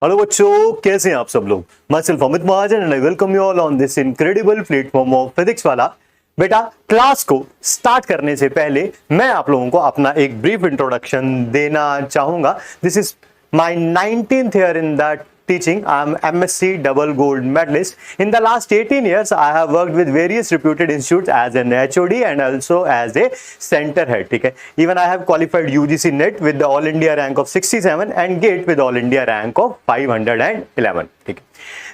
Hello बच्चों, कैसे हैं आप सब लोग। मैं सिर्फ Amit Mahajan and I welcome you all on this incredible platform of physics वाला। बेटा, क्लास को स्टार्ट करने से पहले मैं आप लोगों को अपना एक ब्रीफ इंट्रोडक्शन देना चाहूंगा। This is my 19th year in that teaching. I am MSc double gold medalist. In the last 18 years, I have worked with various reputed institutes as an HOD and also as a center head. ठीक है, even I have qualified UGC NET with the All India rank of 67 and GATE with All India rank of 511. ठीक है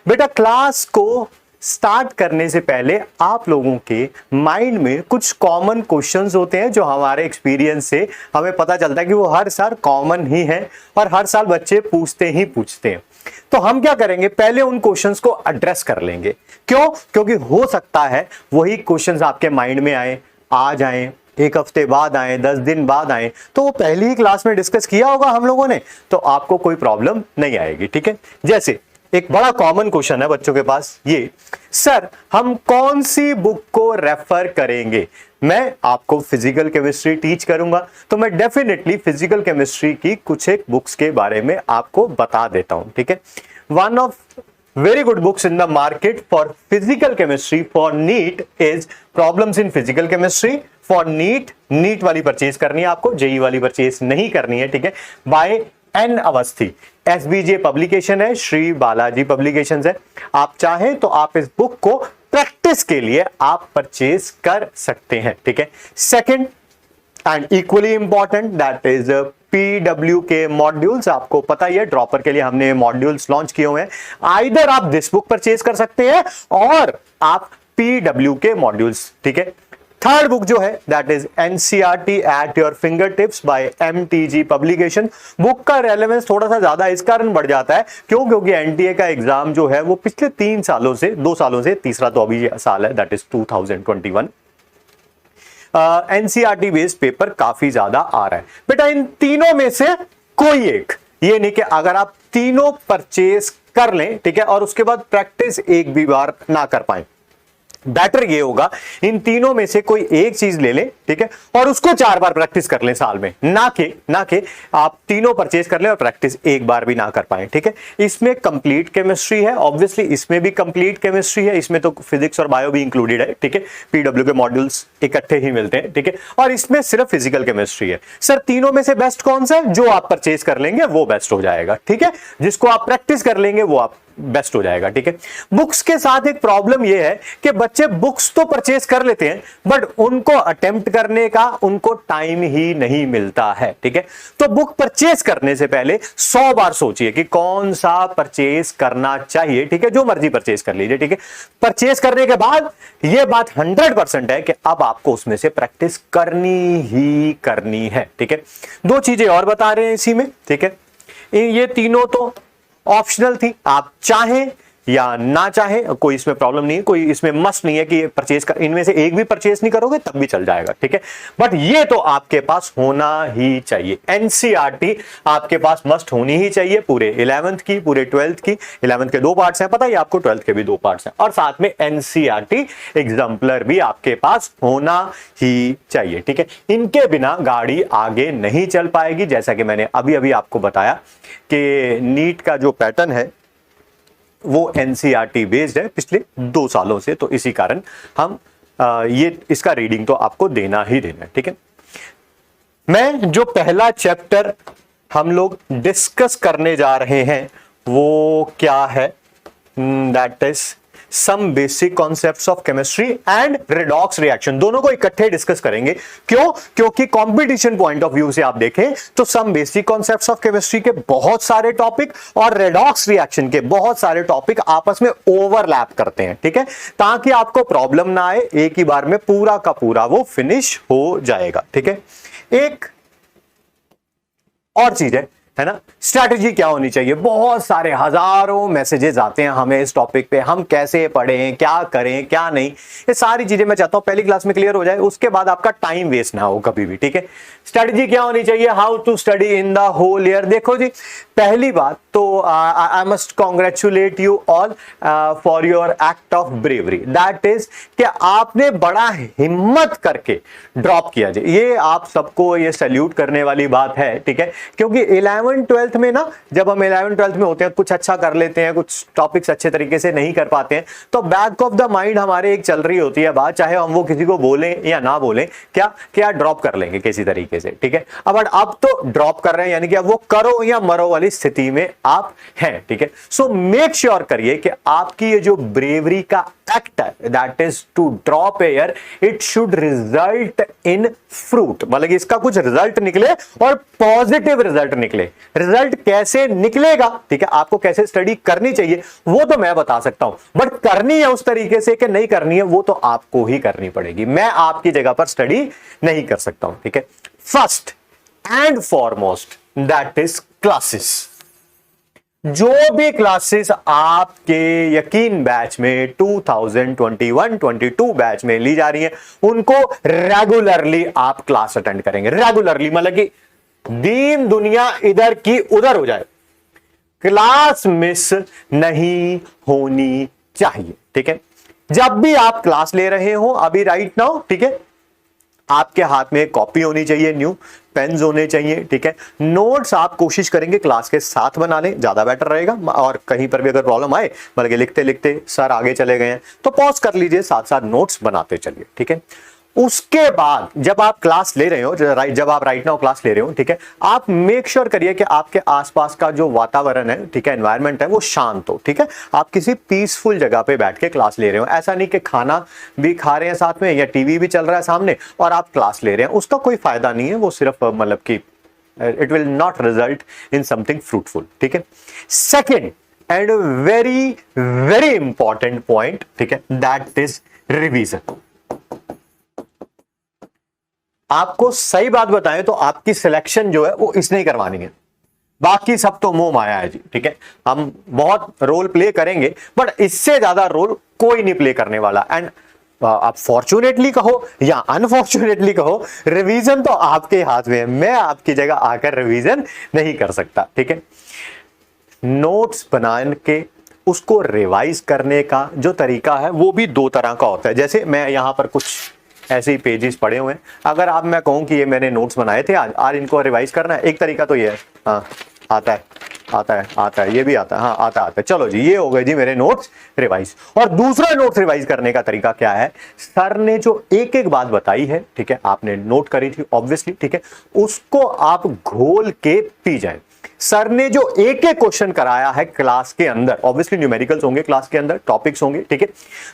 बेटा, class को start करने से पहले आप लोगों के माइंड में कुछ कॉमन क्वेश्चंस होते हैं जो हमारे एक्सपीरियंस से हमें पता चलता है कि वो हर साल कॉमन ही है और हर साल बच्चे पूछते ही पूछते हैं। तो हम क्या करेंगे, पहले उन क्वेश्चंस को एड्रेस कर लेंगे। क्यों? क्योंकि हो सकता है वही क्वेश्चंस आपके माइंड में आ जाएं, एक हफ्ते बाद आए, 10 दिन बाद आए, तो वो पहली ही क्लास में डिस्कस किया होगा हम लोगों ने, तो आपको कोई प्रॉब्लम नहीं आएगी। ठीक है, जैसे एक बड़ा कॉमन क्वेश्चन है बच्चों के पास, ये सर हम कौन सी बुक को रेफर करेंगे। मैं आपको फिजिकल केमिस्ट्री टीच करूंगा तो मैं डेफिनेटली फिजिकल केमिस्ट्री की कुछ एक बुक्स के बारे में आपको बता देता हूं। ठीक है, one of very good books in the market for physical chemistry for NEET is Problems in Physical Chemistry for NEET वाली परचेज करनी है आपको, जेई वाली परचेज नहीं करनी है। ठीक है, बाय एन अवस्थी, एसबीजे पब्लिकेशन है, श्री बालाजी पब्लिकेशंस है। आप चाहें तो आप इस बुक को प्रैक्टिस के लिए आप परचेज कर सकते हैं। ठीक है, second and equally important that is PW के मॉड्यूल्स। आपको पता ही है, ड्रॉपर के लिए हमने मॉड्यूल्स लॉन्च किए हुए हैं। आइदर आप दिस बुक परचेज कर सकते हैं और आप पीडब्ल्यू के मॉड्यूल्स। ठीक है, थर्ड बुक जो है that is NCERT at your finger tips by MTG publication. Book का रेलेवेंस थोड़ा सा ज्यादा इस कारण बढ़ जाता है, क्यों? क्योंकि एनटीए का एग्जाम जो है वो पिछले 2 सालों से, तीसरा तो अभी साल है that is 2021, NCERT based paper काफी ज्यादा आ रहा है। बेटा, इन तीनों में से कोई एक, ये नहीं कि अगर आप तीनों परचेज कर लें, ठीक है, और उसके बाद प्रैक्टिस एक भी बार ना कर पाए, बेटर ये होगा इन तीनों में से कोई एक चीज ले लें, ठीक है, और उसको 4 बार प्रैक्टिस कर लें साल में, ना के आप तीनों परचेज कर लें और प्रैक्टिस एक बार भी ना कर पाए। ठीक है, इसमें कंप्लीट केमिस्ट्री है, ऑब्वियसली इसमें भी कंप्लीट केमिस्ट्री है, इसमें तो फिजिक्स और बायो भी इंक्लूडेड है। ठीक है, पीडब्ल्यू के मॉड्यूल्स इकट्ठे ही मिलते हैं। ठीक है, और इसमें सिर्फ फिजिकल केमिस्ट्री है। सर, तीनों में से बेस्ट कौन सा है? जो आप परचेज कर लेंगे वो बेस्ट हो जाएगा। ठीक है, जिसको आप प्रैक्टिस कर लेंगे वो आप बेस्ट हो जाएगा। ठीक है, बुक्स के साथ एक प्रॉब्लम यह है कि बच्चे बुक्स तो परचेज कर लेते हैं बट उनको अटेम्प्ट करने का उनको टाइम ही नहीं मिलता है। ठीक है, तो बुक परचेज करने से पहले 100 बार सोचिए कि कौन सा परचेज करना चाहिए। ठीक है, जो मर्जी परचेज कर लीजिए। ठीक है, परचेज करने के बाद यह बात 100% है कि अब आपको उसमें से प्रैक्टिस करनी ही करनी है। ठीक है, 2 चीजें और बता रहे हैं इसी में। ठीक है, ये तीनों तो ऑप्शनल थी, आप चाहें या ना चाहें कोई इसमें प्रॉब्लम नहीं है, कोई इसमें मस्ट नहीं है कि परचेज कर, इनमें से एक भी परचेज नहीं करोगे तब भी चल जाएगा। ठीक है, बट ये तो आपके पास होना ही चाहिए। एनसीईआरटी आपके पास मस्ट होनी ही चाहिए, पूरे 11th की, पूरे 12th की। 11th के 2 पार्ट्स हैं, पता ही आपको, 12th के भी 2 पार्ट्स हैं, और साथ में एनसीईआरटी एग्जाम्पलर भी आपके पास होना ही चाहिए। ठीक है, इनके बिना गाड़ी आगे नहीं चल पाएगी। जैसा कि मैंने अभी अभी आपको बताया कि नीट का जो पैटर्न है वो एनसीईआरटी बेस्ड है पिछले 2 सालों से, तो इसी कारण हम ये इसका रीडिंग तो आपको देना ही देना है। ठीक है, मैं जो पहला चैप्टर हम लोग डिस्कस करने जा रहे हैं वो क्या है, that is some basic concepts of chemistry and redox reaction. दोनों को इकट्ठे डिस्कस करेंगे। क्यों? क्योंकि कंपटीशन पॉइंट ऑफ व्यू से आप देखें तो some basic concepts of chemistry के बहुत सारे टॉपिक और रेडॉक्स रिएक्शन के बहुत सारे टॉपिक आपस में ओवरलैप करते हैं। ठीक है, ताकि आपको प्रॉब्लम ना आए, एक ही बार में पूरा का पूरा वो फिनिश हो जाएगा। ठीक है, एक और चीज है ना, स्ट्रैटेजी क्या होनी चाहिए। बहुत सारे हजारों मैसेजेस आते हैं हमें इस टॉपिक पे, हम कैसे पढ़ें, क्या करें, क्या नहीं, ये सारी चीजें मैं चाहता हूं पहली क्लास में क्लियर हो जाए, उसके बाद आपका टाइम वेस्ट ना हो कभी भी। ठीक है, स्ट्रैटेजी क्या होनी चाहिए, how to study in the whole year. देखो जी, पहली बात तो I must congratulate you all for your act of bravery, that is कि आपने बड़ा हिम्मत करके ड्रॉप किया जी। ये आप सबको ये सैल्यूट करने वाली बात है। ठीक है, क्योंकि 11 11th-12th में ना, जब हम 11th-12th में होते हैं कुछ अच्छा कर लेते हैं, कुछ टॉपिक्स अच्छे तरीके से नहीं कर पाते हैं, तो बैक ऑफ द माइंड हमारे एक चल रही होती है बात, चाहे हम वो किसी को बोलें या ना बोलें, क्या ड्रॉप कर लेंगे किसी तरीके से, ठीक है। अब तो ड्रॉप कर रहे हैं, यानी कि अब वो करो या मरो वाली स्थिति में आप हैं, ठीक है। सो मेक श्योर करिए कि आपकी ये जो ब्रेवरी का एक्ट है, that is to drop a year, it should result in fruit, मतलब कि इसका कुछ रिजल्ट निकले और पॉजिटिव रिजल्ट निकले। रिजल्ट कैसे निकलेगा, ठीक है, आपको कैसे स्टडी करनी चाहिए वो तो मैं बता सकता हूं, बट करनी है उस तरीके से कि नहीं करनी है वो तो आपको ही करनी पड़ेगी, मैं आपकी जगह पर स्टडी नहीं कर सकता हूं, ठीक है। First and foremost that is classes. जो भी क्लासेस आपके यकीन बैच में 2021-22 बैच में ली जा रही हैं, उनको रेगुलरली आप क्लास अटेंड करेंगे। रेगुलरली मतलब कि दीन दुनिया इधर की उधर हो जाए, क्लास मिस नहीं होनी चाहिए, ठीक है। जब भी आप क्लास ले रहे हो अभी राइट नाउ, ठीक है, आपके हाथ में कॉपी होनी चाहिए, न्यू पेन्स होने चाहिए, ठीक है। नोट्स आप कोशिश करेंगे क्लास के साथ बना लें, ज्यादा बेटर रहेगा। और कहीं पर भी अगर प्रॉब्लम आए, मतलब कि लिखते लिखते सर आगे चले गए हैं, तो पॉज कर लीजिए, साथ साथ नोट्स बनाते चलिए, ठीक है। उसके बाद जब आप क्लास ले रहे हो, जब आप राइट नाउ क्लास ले रहे हो, ठीक है, आप मेक श्योर करिए कि आपके आसपास का जो वातावरण है, ठीक है, एनवायरनमेंट है, वो शांत हो, ठीक है। आप किसी पीसफुल जगह पे बैठ के क्लास ले रहे हो, ऐसा नहीं कि खाना भी खा रहे हैं साथ में या टीवी भी चल रहा है सामने और आप क्लास ले रहे हैं, उसका कोई फायदा नहीं है, वो सिर्फ मतलब कि it will not result in something fruitful, ठीक है। Second and very very important point, ठीक है, दैट इज रिवीजन। आपको सही बात बताएं तो आपकी सिलेक्शन जो है वो इसने ही करवानी है, बाकी सब तो मोह माया है जी, ठीक है। हम बहुत रोल प्ले करेंगे बट इससे ज्यादा रोल कोई नहीं प्ले करने वाला। एंड आप फॉर्चुनेटली कहो या अनफॉर्चुनेटली कहो, रिवीजन तो आपके हाथ में है, मैं आपकी जगह आकर रिवीजन नहीं कर सकता, ठीक है। नोट्स बना के उसको रिवाइज करने का जो तरीका है वो भी दो तरह का होता है। जैसे मैं यहां पर कुछ ऐसे ही पेजेस पड़े हुए हैं, अगर आप मैं कहूं कि ये मैंने नोट्स बनाए थे आज इनको रिवाइज करना है, एक तरीका तो ये है, हाँ आता है, ये भी आता है, हाँ आता है, चलो जी ये हो गए जी मेरे नोट्स रिवाइज। और दूसरा नोट्स रिवाइज करने का तरीका क्या है, सर ने जो एक एक बात बताई है, ठीक है, आपने नोट करी थी ऑब्वियसली, ठीक है, उसको आप घोल के पी जाए। सर ने जो एक एक क्वेश्चन कराया है क्लास के अंदर, ऑब्वियसली न्यूमेरिकल्स होंगे क्लास के अंदर, टॉपिक्स होंगे, ठीक है,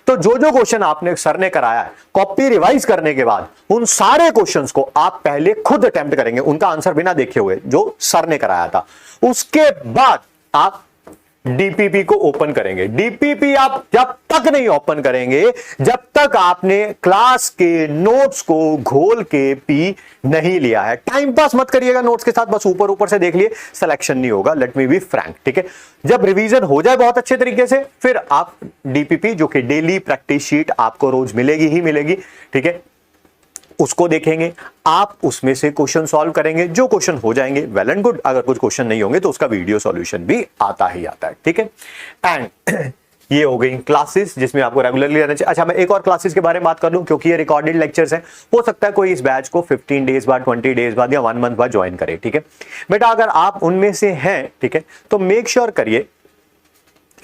तो जो जो क्वेश्चन आपने सर ने कराया है, कॉपी रिवाइज करने के बाद उन सारे क्वेश्चंस को आप पहले खुद अटेम्प्ट करेंगे, उनका आंसर बिना देखे हुए जो सर ने कराया था। उसके बाद आप डीपीपी को ओपन करेंगे। डीपीपी आप जब तक नहीं ओपन करेंगे जब तक आपने क्लास के नोट्स को घोल के पी नहीं लिया है। टाइम पास मत करिएगा नोट्स के साथ, बस ऊपर ऊपर से देख लिए, सिलेक्शन नहीं होगा, लेट मी बी फ्रैंक, ठीक है। जब रिवीजन हो जाए बहुत अच्छे तरीके से, फिर आप डीपीपी जो कि डेली प्रैक्टिस शीट आपको रोज मिलेगी ही मिलेगी, ठीक है, उसको देखेंगे, आप उसमें से क्वेश्चन सॉल्व करेंगे, जो क्वेश्चन हो जाएंगे वेल एंड गुड, अगर कुछ क्वेश्चन नहीं होंगे तो उसका वीडियो सॉल्यूशन भी आता ही आता है, ठीक है। एंड ये हो गई क्लासेस जिसमें आपको रेगुलरली रहना चाहिए। अच्छा, मैं एक और क्लासेस के बारे में बात कर लूं, क्योंकि ये रिकॉर्डेड लेक्चर्स हैं, हो सकता है कोई इस बैच को 15 डेज बाद, 20 डेज बाद या 1 मंथ बाद ज्वाइन करे, ठीक है। बेटा अगर आप उनमें से हैं, ठीक है, तो मेक श्योर करिए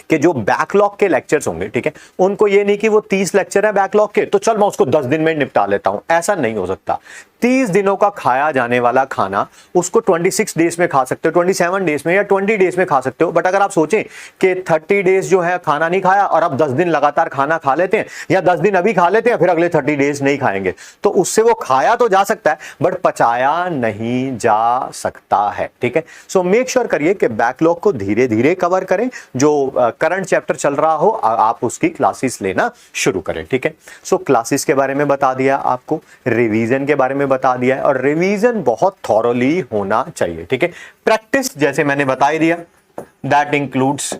कि जो बैकलॉग के लेक्चर्स होंगे, ठीक है, उनको ये नहीं कि वो 30 लेक्चर है बैकलॉग के तो चल मैं उसको 10 दिन में निपटा लेता हूं, ऐसा नहीं हो सकता। 30 दिनों का खाया जाने वाला खाना उसको 26 डेज में खा सकते हो, 27 डेज में या 20 डेज में खा सकते हो। बट अगर आप सोचें कि 30 डेज जो है खाना नहीं खाया और अब 10 दिन लगातार खाना खा लेते हैं, या 10 दिन अभी खा लेते हैं फिर अगले 30 डेज नहीं खाएंगे, तो उससे वो खाया तो जा सकता है बट पचाया नहीं जा सकता है, ठीक है। सो मेक श्योर करिए कि बैकलॉग को धीरे धीरे कवर करें, जो करंट चैप्टर चल रहा हो आप उसकी क्लासेस लेना शुरू करें, ठीक है। सो क्लासेस के बारे में बता दिया आपको, रिवीजन के बारे में बता दिया है, और रिवीजन बहुत थॉरोली होना चाहिए, ठीक है। प्रैक्टिस जैसे मैंने बता ही दिया, दैट इंक्लूड्स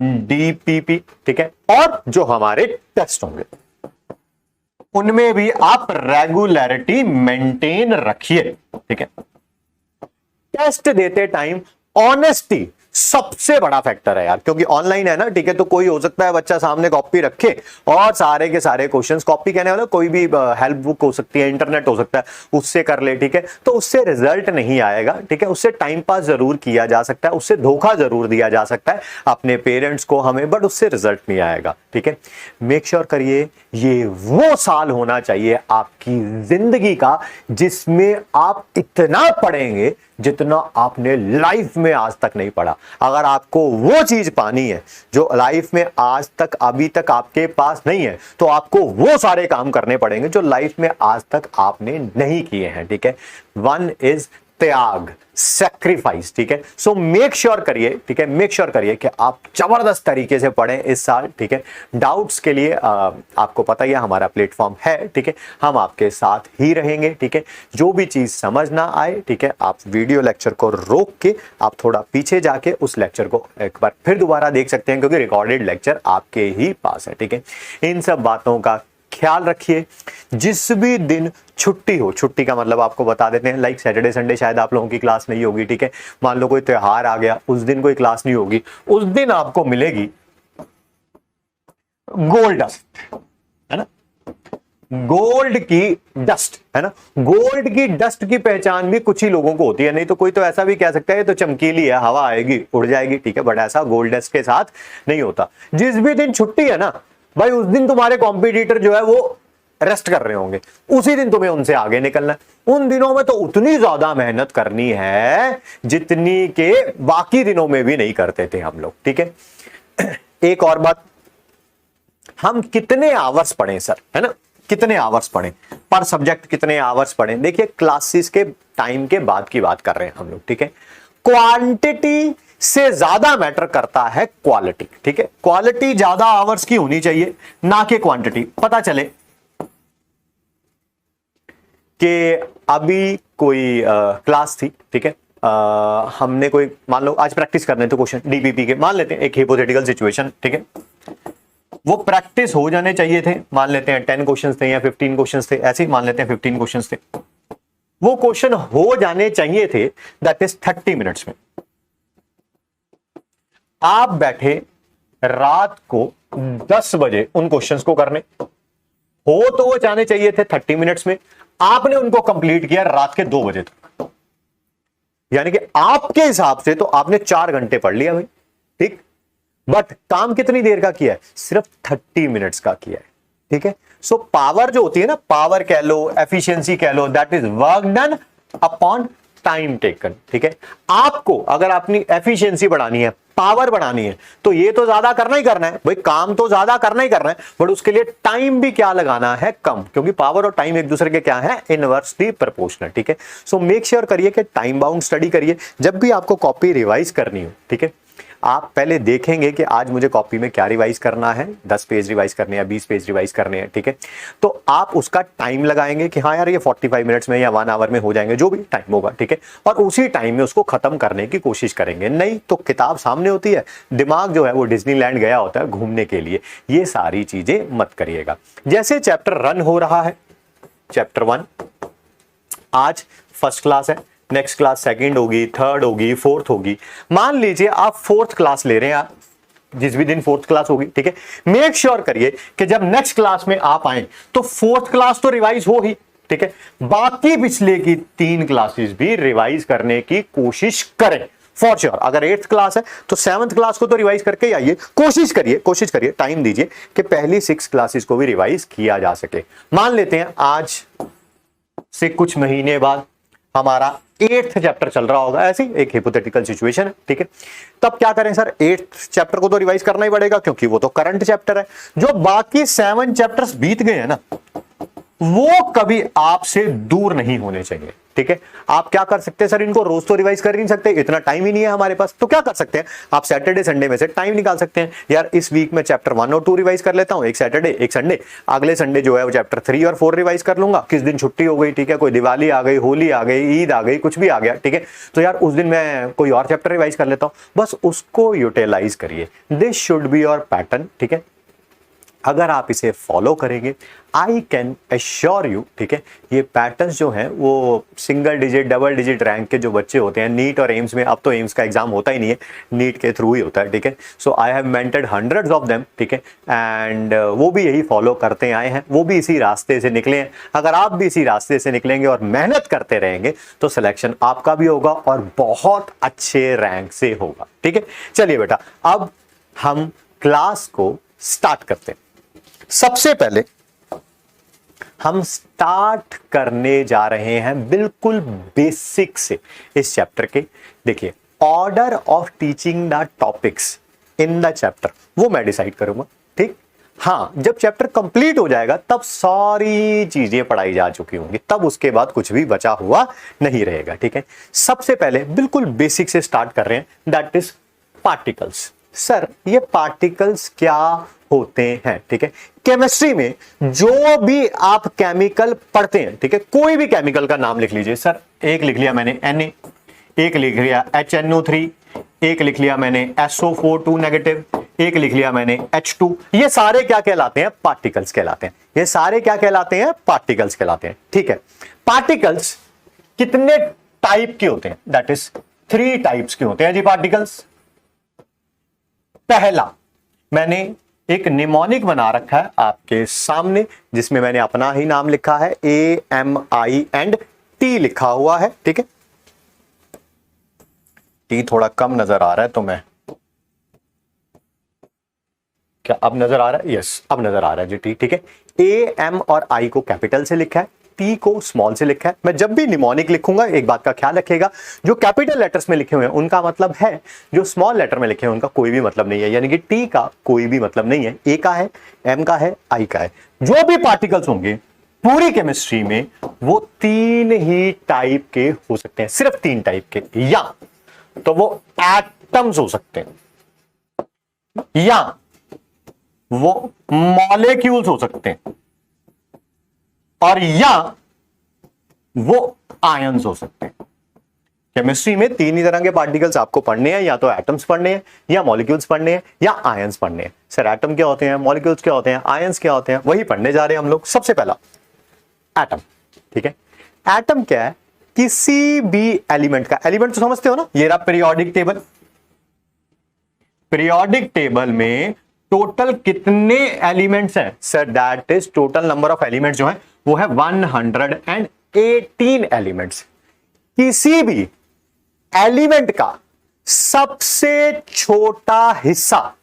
डीपीपी, ठीक है, और जो हमारे टेस्ट होंगे उनमें भी आप रेगुलरिटी मेंटेन रखिए, ठीक है। टेस्ट देते टाइम ऑनेस्टी सबसे बड़ा फैक्टर है यार, क्योंकि ऑनलाइन है ना, ठीक है, तो कोई हो सकता है बच्चा सामने कॉपी रखे और सारे के सारे क्वेश्चंस, कॉपी कहने वाला कोई भी हेल्प बुक हो सकती है, इंटरनेट हो सकता है, उससे कर ले, ठीक है, तो उससे रिजल्ट नहीं आएगा, ठीक है, उससे टाइम पास जरूर किया जा सकता है, उससे धोखा जरूर दिया जा सकता है अपने पेरेंट्स को, हमें, बट उससे रिजल्ट नहीं आएगा, ठीक है। मेक श्योर करिए ये वो साल होना चाहिए आपकी जिंदगी का जिसमें आप इतना पढ़ेंगे जितना आपने लाइफ में आज तक नहीं पढ़ा। अगर आपको वो चीज पानी है जो लाइफ में आज तक अभी तक आपके पास नहीं है, तो आपको वो सारे काम करने पड़ेंगे जो लाइफ में आज तक आपने नहीं किए हैं, ठीक है। वन इज त्याग, सैक्रिफाइस, ठीक है। सो मेक श्योर करिए, ठीक है, मेक श्योर करिए कि आप जबरदस्त तरीके से पढ़ें इस साल, ठीक है। डाउट्स के लिए आपको पता ही है हमारा प्लेटफॉर्म है, ठीक है, हम आपके साथ ही रहेंगे, ठीक है। जो भी चीज समझ ना आए, ठीक है, आप वीडियो लेक्चर को रोक के आप थोड़ा पीछे जाके उस लेक्चर को एक बार फिर दोबारा देख सकते हैं, क्योंकि रिकॉर्डेड लेक्चर आपके ही पास है, ठीक है। इन सब बातों का ख्याल रखिए। जिस भी दिन छुट्टी हो, छुट्टी का मतलब आपको बता देते हैं, लाइक सैटरडे संडे शायद आप लोगों की क्लास नहीं होगी, ठीक है। मान लो कोई त्योहार आ गया, उस दिन कोई क्लास नहीं होगी, उस दिन आपको मिलेगी गोल्ड डस्ट, है ना, गोल्ड की डस्ट, है ना। गोल्ड की डस्ट की पहचान भी कुछ ही लोगों को होती है, नहीं तो कोई तो ऐसा भी कह सकता है तो चमकीली है, हवा आएगी उड़ जाएगी, ठीक है, बट ऐसा गोल्ड डस्ट के साथ नहीं होता। जिस भी दिन छुट्टी है ना भाई, उस दिन तुम्हारे कॉम्पिटिटर जो है वो रेस्ट कर रहे होंगे, उसी दिन तुम्हें उनसे आगे निकलना है। उन दिनों में तो उतनी ज्यादा मेहनत करनी है जितनी के बाकी दिनों में भी नहीं करते थे हम लोग, ठीक है। एक और बात, हम कितने आवर्स पढ़ें सर, है ना, कितने आवर्स पढ़ें पर सब्जेक्ट, कितने आवर्स पढ़ें। देखिए क्लासेस के टाइम के बाद की बात कर रहे हैं हम लोग, ठीक है। क्वांटिटी से ज्यादा मैटर करता है क्वालिटी, ठीक है। क्वालिटी ज्यादा आवर्स की होनी चाहिए, ना कि क्वांटिटी। पता चले कि अभी कोई क्लास थी, ठीक है, हमने कोई, मान लो आज प्रैक्टिस करने तो क्वेश्चन डीपीपी के, मान लेते हैं एक हिपोथेटिकल सिचुएशन, ठीक है, वो प्रैक्टिस हो जाने चाहिए थे, मान लेते हैं 10 क्वेश्चंस थे या 15 क्वेश्चंस थे, ऐसे ही मान लेते हैं 15 क्वेश्चंस थे, वो क्वेश्चन हो जाने चाहिए थे दैट इज 30 मिनट्स में। आप बैठे रात को 10 बजे उन क्वेश्चंस को करने, हो तो वो जाने चाहिए थे 30 मिनट्स में, आपने उनको कंप्लीट किया रात के 2 बजे तक, यानी कि आपके हिसाब से तो आपने 4 घंटे पढ़ लिया भाई, ठीक, बट काम कितनी देर का किया है, सिर्फ 30 मिनट्स का किया है, ठीक है। सो पावर जो होती है ना, पावर कह लो, एफिशिएंसी कह लो, that is work done upon time taken, ठीक है। आपको अगर अपनी एफिशिएंसी बढ़ानी है, पावर बढ़ानी है, तो ये तो ज्यादा करना ही करना है भाई, काम तो ज्यादा करना ही करना है, बट उसके लिए टाइम भी क्या लगाना है, कम, क्योंकि पावर और टाइम एक दूसरे के क्या है, इनवर्सली प्रोपोर्शनल, ठीक है। सो मेक श्योर करिए कि टाइम बाउंड स्टडी करिए। जब भी आपको कॉपी रिवाइज करनी हो, ठीक है, आप पहले देखेंगे कि आज मुझे कॉपी में क्या रिवाइज करना है, 10 पेज रिवाइज करने हैं, 20 पेज रिवाइज करने हैं, ठीक है, तो आप उसका टाइम लगाएंगे कि हाँ यार ये 45 मिनट्स में या 1 आवर में हो जाएंगे, जो भी टाइम होगा, ठीक है, और उसी टाइम में उसको खत्म करने की कोशिश करेंगे। नहीं तो किताब सामने होती है, दिमाग जो है वो डिज्नीलैंड गया होता है घूमने के लिए, ये सारी चीजें मत करिएगा। जैसे चैप्टर रन हो रहा है, चैप्टर 1 आज फर्स्ट क्लास है, नेक्स्ट क्लास सेकंड होगी, थर्ड होगी, फोर्थ होगी। मान लीजिए आप फोर्थ क्लास ले रहे हैं, आप जिस भी दिन फोर्थ क्लास होगी, ठीक है, मेक श्योर करिए कि जब नेक्स्ट क्लास में आप आए तो फोर्थ क्लास तो रिवाइज हो ही, ठीक है, बाकी पिछले की 3 क्लासेस भी रिवाइज करने की कोशिश करें फॉर श्योर। अगर 8th क्लास है तो 7th क्लास को तो रिवाइज करके आइए, कोशिश करिए, टाइम दीजिए कि पहली 6 क्लासेस को भी रिवाइज किया जा सके। मान लेते हैं आज से कुछ महीने बाद हमारा 8th चैप्टर चल रहा होगा, ऐसी एक हिपोथेटिकल सिचुएशन है, ठीक है, तब क्या करें सर, 8th चैप्टर को तो रिवाइज करना ही पड़ेगा क्योंकि वो तो करंट चैप्टर है। जो बाकी 7 चैप्टर्स बीत गए हैं ना, वो कभी आपसे दूर नहीं होने चाहिए, ठीक है। आप क्या कर सकते हैं सर, इनको रोज तो रिवाइज कर नहीं सकते, इतना टाइम ही नहीं है हमारे पास, तो क्या कर सकते हैं, आप सैटरडे संडे में से टाइम निकाल सकते हैं। यार इस वीक में चैप्टर 1 और 2 रिवाइज कर लेता हूं, एक सैटरडे एक संडे, अगले संडे जो है वो चैप्टर 3 और 4 रिवाइज कर लूंगा। किस दिन छुट्टी हो गई, ठीक है, कोई दिवाली आ गई, होली आ गई, ईद आ गई, कुछ भी आ गया, ठीक है, तो यार उस दिन मैं कोई और चैप्टर रिवाइज कर लेता हूं, बस उसको यूटिलाइज करिए। This should be your pattern, ठीक है। अगर आप इसे फॉलो करेंगे, आई कैन एश्योर यू, ठीक है, ये पैटर्न्स जो हैं वो single digit double digit rank के जो बच्चे होते हैं नीट और एम्स में, अब तो एम्स का एग्जाम होता ही नहीं है, नीट के थ्रू ही होता है, ठीक है। So I have mentored hundreds of them, ठीक है, एंड वो भी यही फॉलो करते आए हैं, वो भी इसी रास्ते से निकले हैं। अगर आप भी इसी रास्ते से निकलेंगे और मेहनत करते रहेंगे तो सिलेक्शन आपका भी होगा और बहुत अच्छे रैंक से होगा, ठीक है। चलिए बेटा, अब हम क्लास को स्टार्ट करते हैं। सबसे पहले हम स्टार्ट करने जा रहे हैं बिल्कुल बेसिक से इस चैप्टर के। देखिए, order of teaching the topics in the chapter वो मैं डिसाइड करूंगा, ठीक। हाँ, जब चैप्टर कंप्लीट हो जाएगा तब सारी चीजें पढ़ाई जा चुकी होंगी, तब उसके बाद कुछ भी बचा हुआ नहीं रहेगा, ठीक है। सबसे पहले बिल्कुल बेसिक से स्टार्ट कर रहे हैं, दैट इज पार्टिकल्स। सर, ये पार्टिकल्स क्या होते हैं, ठीक है। केमिस्ट्री में जो भी आप केमिकल पढ़ते हैं, ठीक है, कोई भी केमिकल का नाम लिख लीजिए। सर, एक लिख लिया मैंने Na, एक लिख लिया HNO3, एक लिख लिया मैंने SO4 नेगेटिव, एक लिख लिया मैंने H2। ये सारे क्या कहलाते हैं? पार्टिकल्स कहलाते हैं। ये सारे क्या कहलाते हैं? पार्टिकल्स कहलाते हैं, ठीक है। पार्टिकल्स कितने टाइप के होते हैं? दैट इज 3 टाइप्स के होते हैं जी पार्टिकल्स। पहला, मैंने एक निमोनिक बना रखा है आपके सामने, जिसमें मैंने अपना ही नाम लिखा है, AMI एंड T लिखा हुआ है, ठीक है। T थोड़ा कम नजर आ रहा है तो मैं, क्या अब नजर आ रहा है? यस, अब नजर आ रहा है जी T, ठीक है। AM और I को कैपिटल से लिखा है, T को स्मॉल से लिखा है। मैं जब भी निमोनिक लिखूंगा एक बात का ख्याल रखिएगा, जो कैपिटल लेटर्स में लिखे हुए हैं उनका मतलब है, जो स्मॉल लेटर में लिखे हैं उनका कोई भी मतलब नहीं है, यानी कि T का कोई भी मतलब नहीं है। A का है, M का है, I का है। जो भी पार्टिकल्स होंगे पूरी केमिस्ट्री में वो 3 ही टाइप के हो सकते हैं, सिर्फ 3 टाइप के। या तो वो एटम्स हो सकते हैं, या वो मॉलिक्यूल्स हो सकते हैं, और या वो आयंस हो सकते हैं। केमिस्ट्री में 3 ही तरह के पार्टिकल्स आपको पढ़ने हैं, या तो एटम्स पढ़ने हैं, या मॉलिक्यूल्स पढ़ने हैं, या आयंस पढ़ने हैं। सर, एटम क्या होते हैं, मॉलिक्यूल्स क्या होते हैं, आयंस क्या होते हैं, वही पढ़ने जा रहे हैं हम लोग। सबसे पहला एटम, ठीक है। एटम क्या है? किसी भी एलिमेंट का, एलिमेंट तो समझते हो ना, ये रहा पीरियोडिक टेबल। पीरियोडिक टेबल में टोटल कितने एलिमेंट्स हैं? Sir, that is total number of elements जो है वो है 118 एलिमेंट्स। किसी भी एलिमेंट का सबसे छोटा हिस्सा,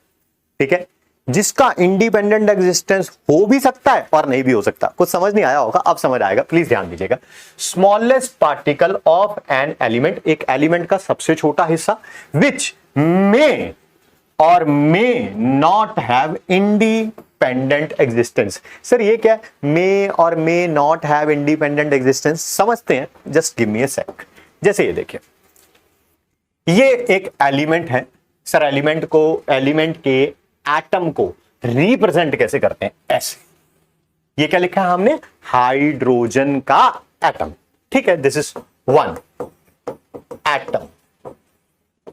ठीक है, जिसका इंडिपेंडेंट एग्जिस्टेंस हो भी सकता है और नहीं भी हो सकता। कुछ समझ नहीं आया होगा, अब समझ आएगा, प्लीज ध्यान दीजिएगा। Smallest particle of an element, एक एलिमेंट का सबसे छोटा हिस्सा, विच मे और may not have independent existence. Sir, ये क्या है? मे और may not have independent existence समझते हैं, जस्ट गिव मी अ सेक। जैसे ये देखिए, ये एक एलिमेंट है। सर, एलिमेंट के एटम को रिप्रेजेंट कैसे करते हैं? ऐसे। ये क्या लिखा है हमने? हाइड्रोजन का एटम, ठीक है। This is 1 atom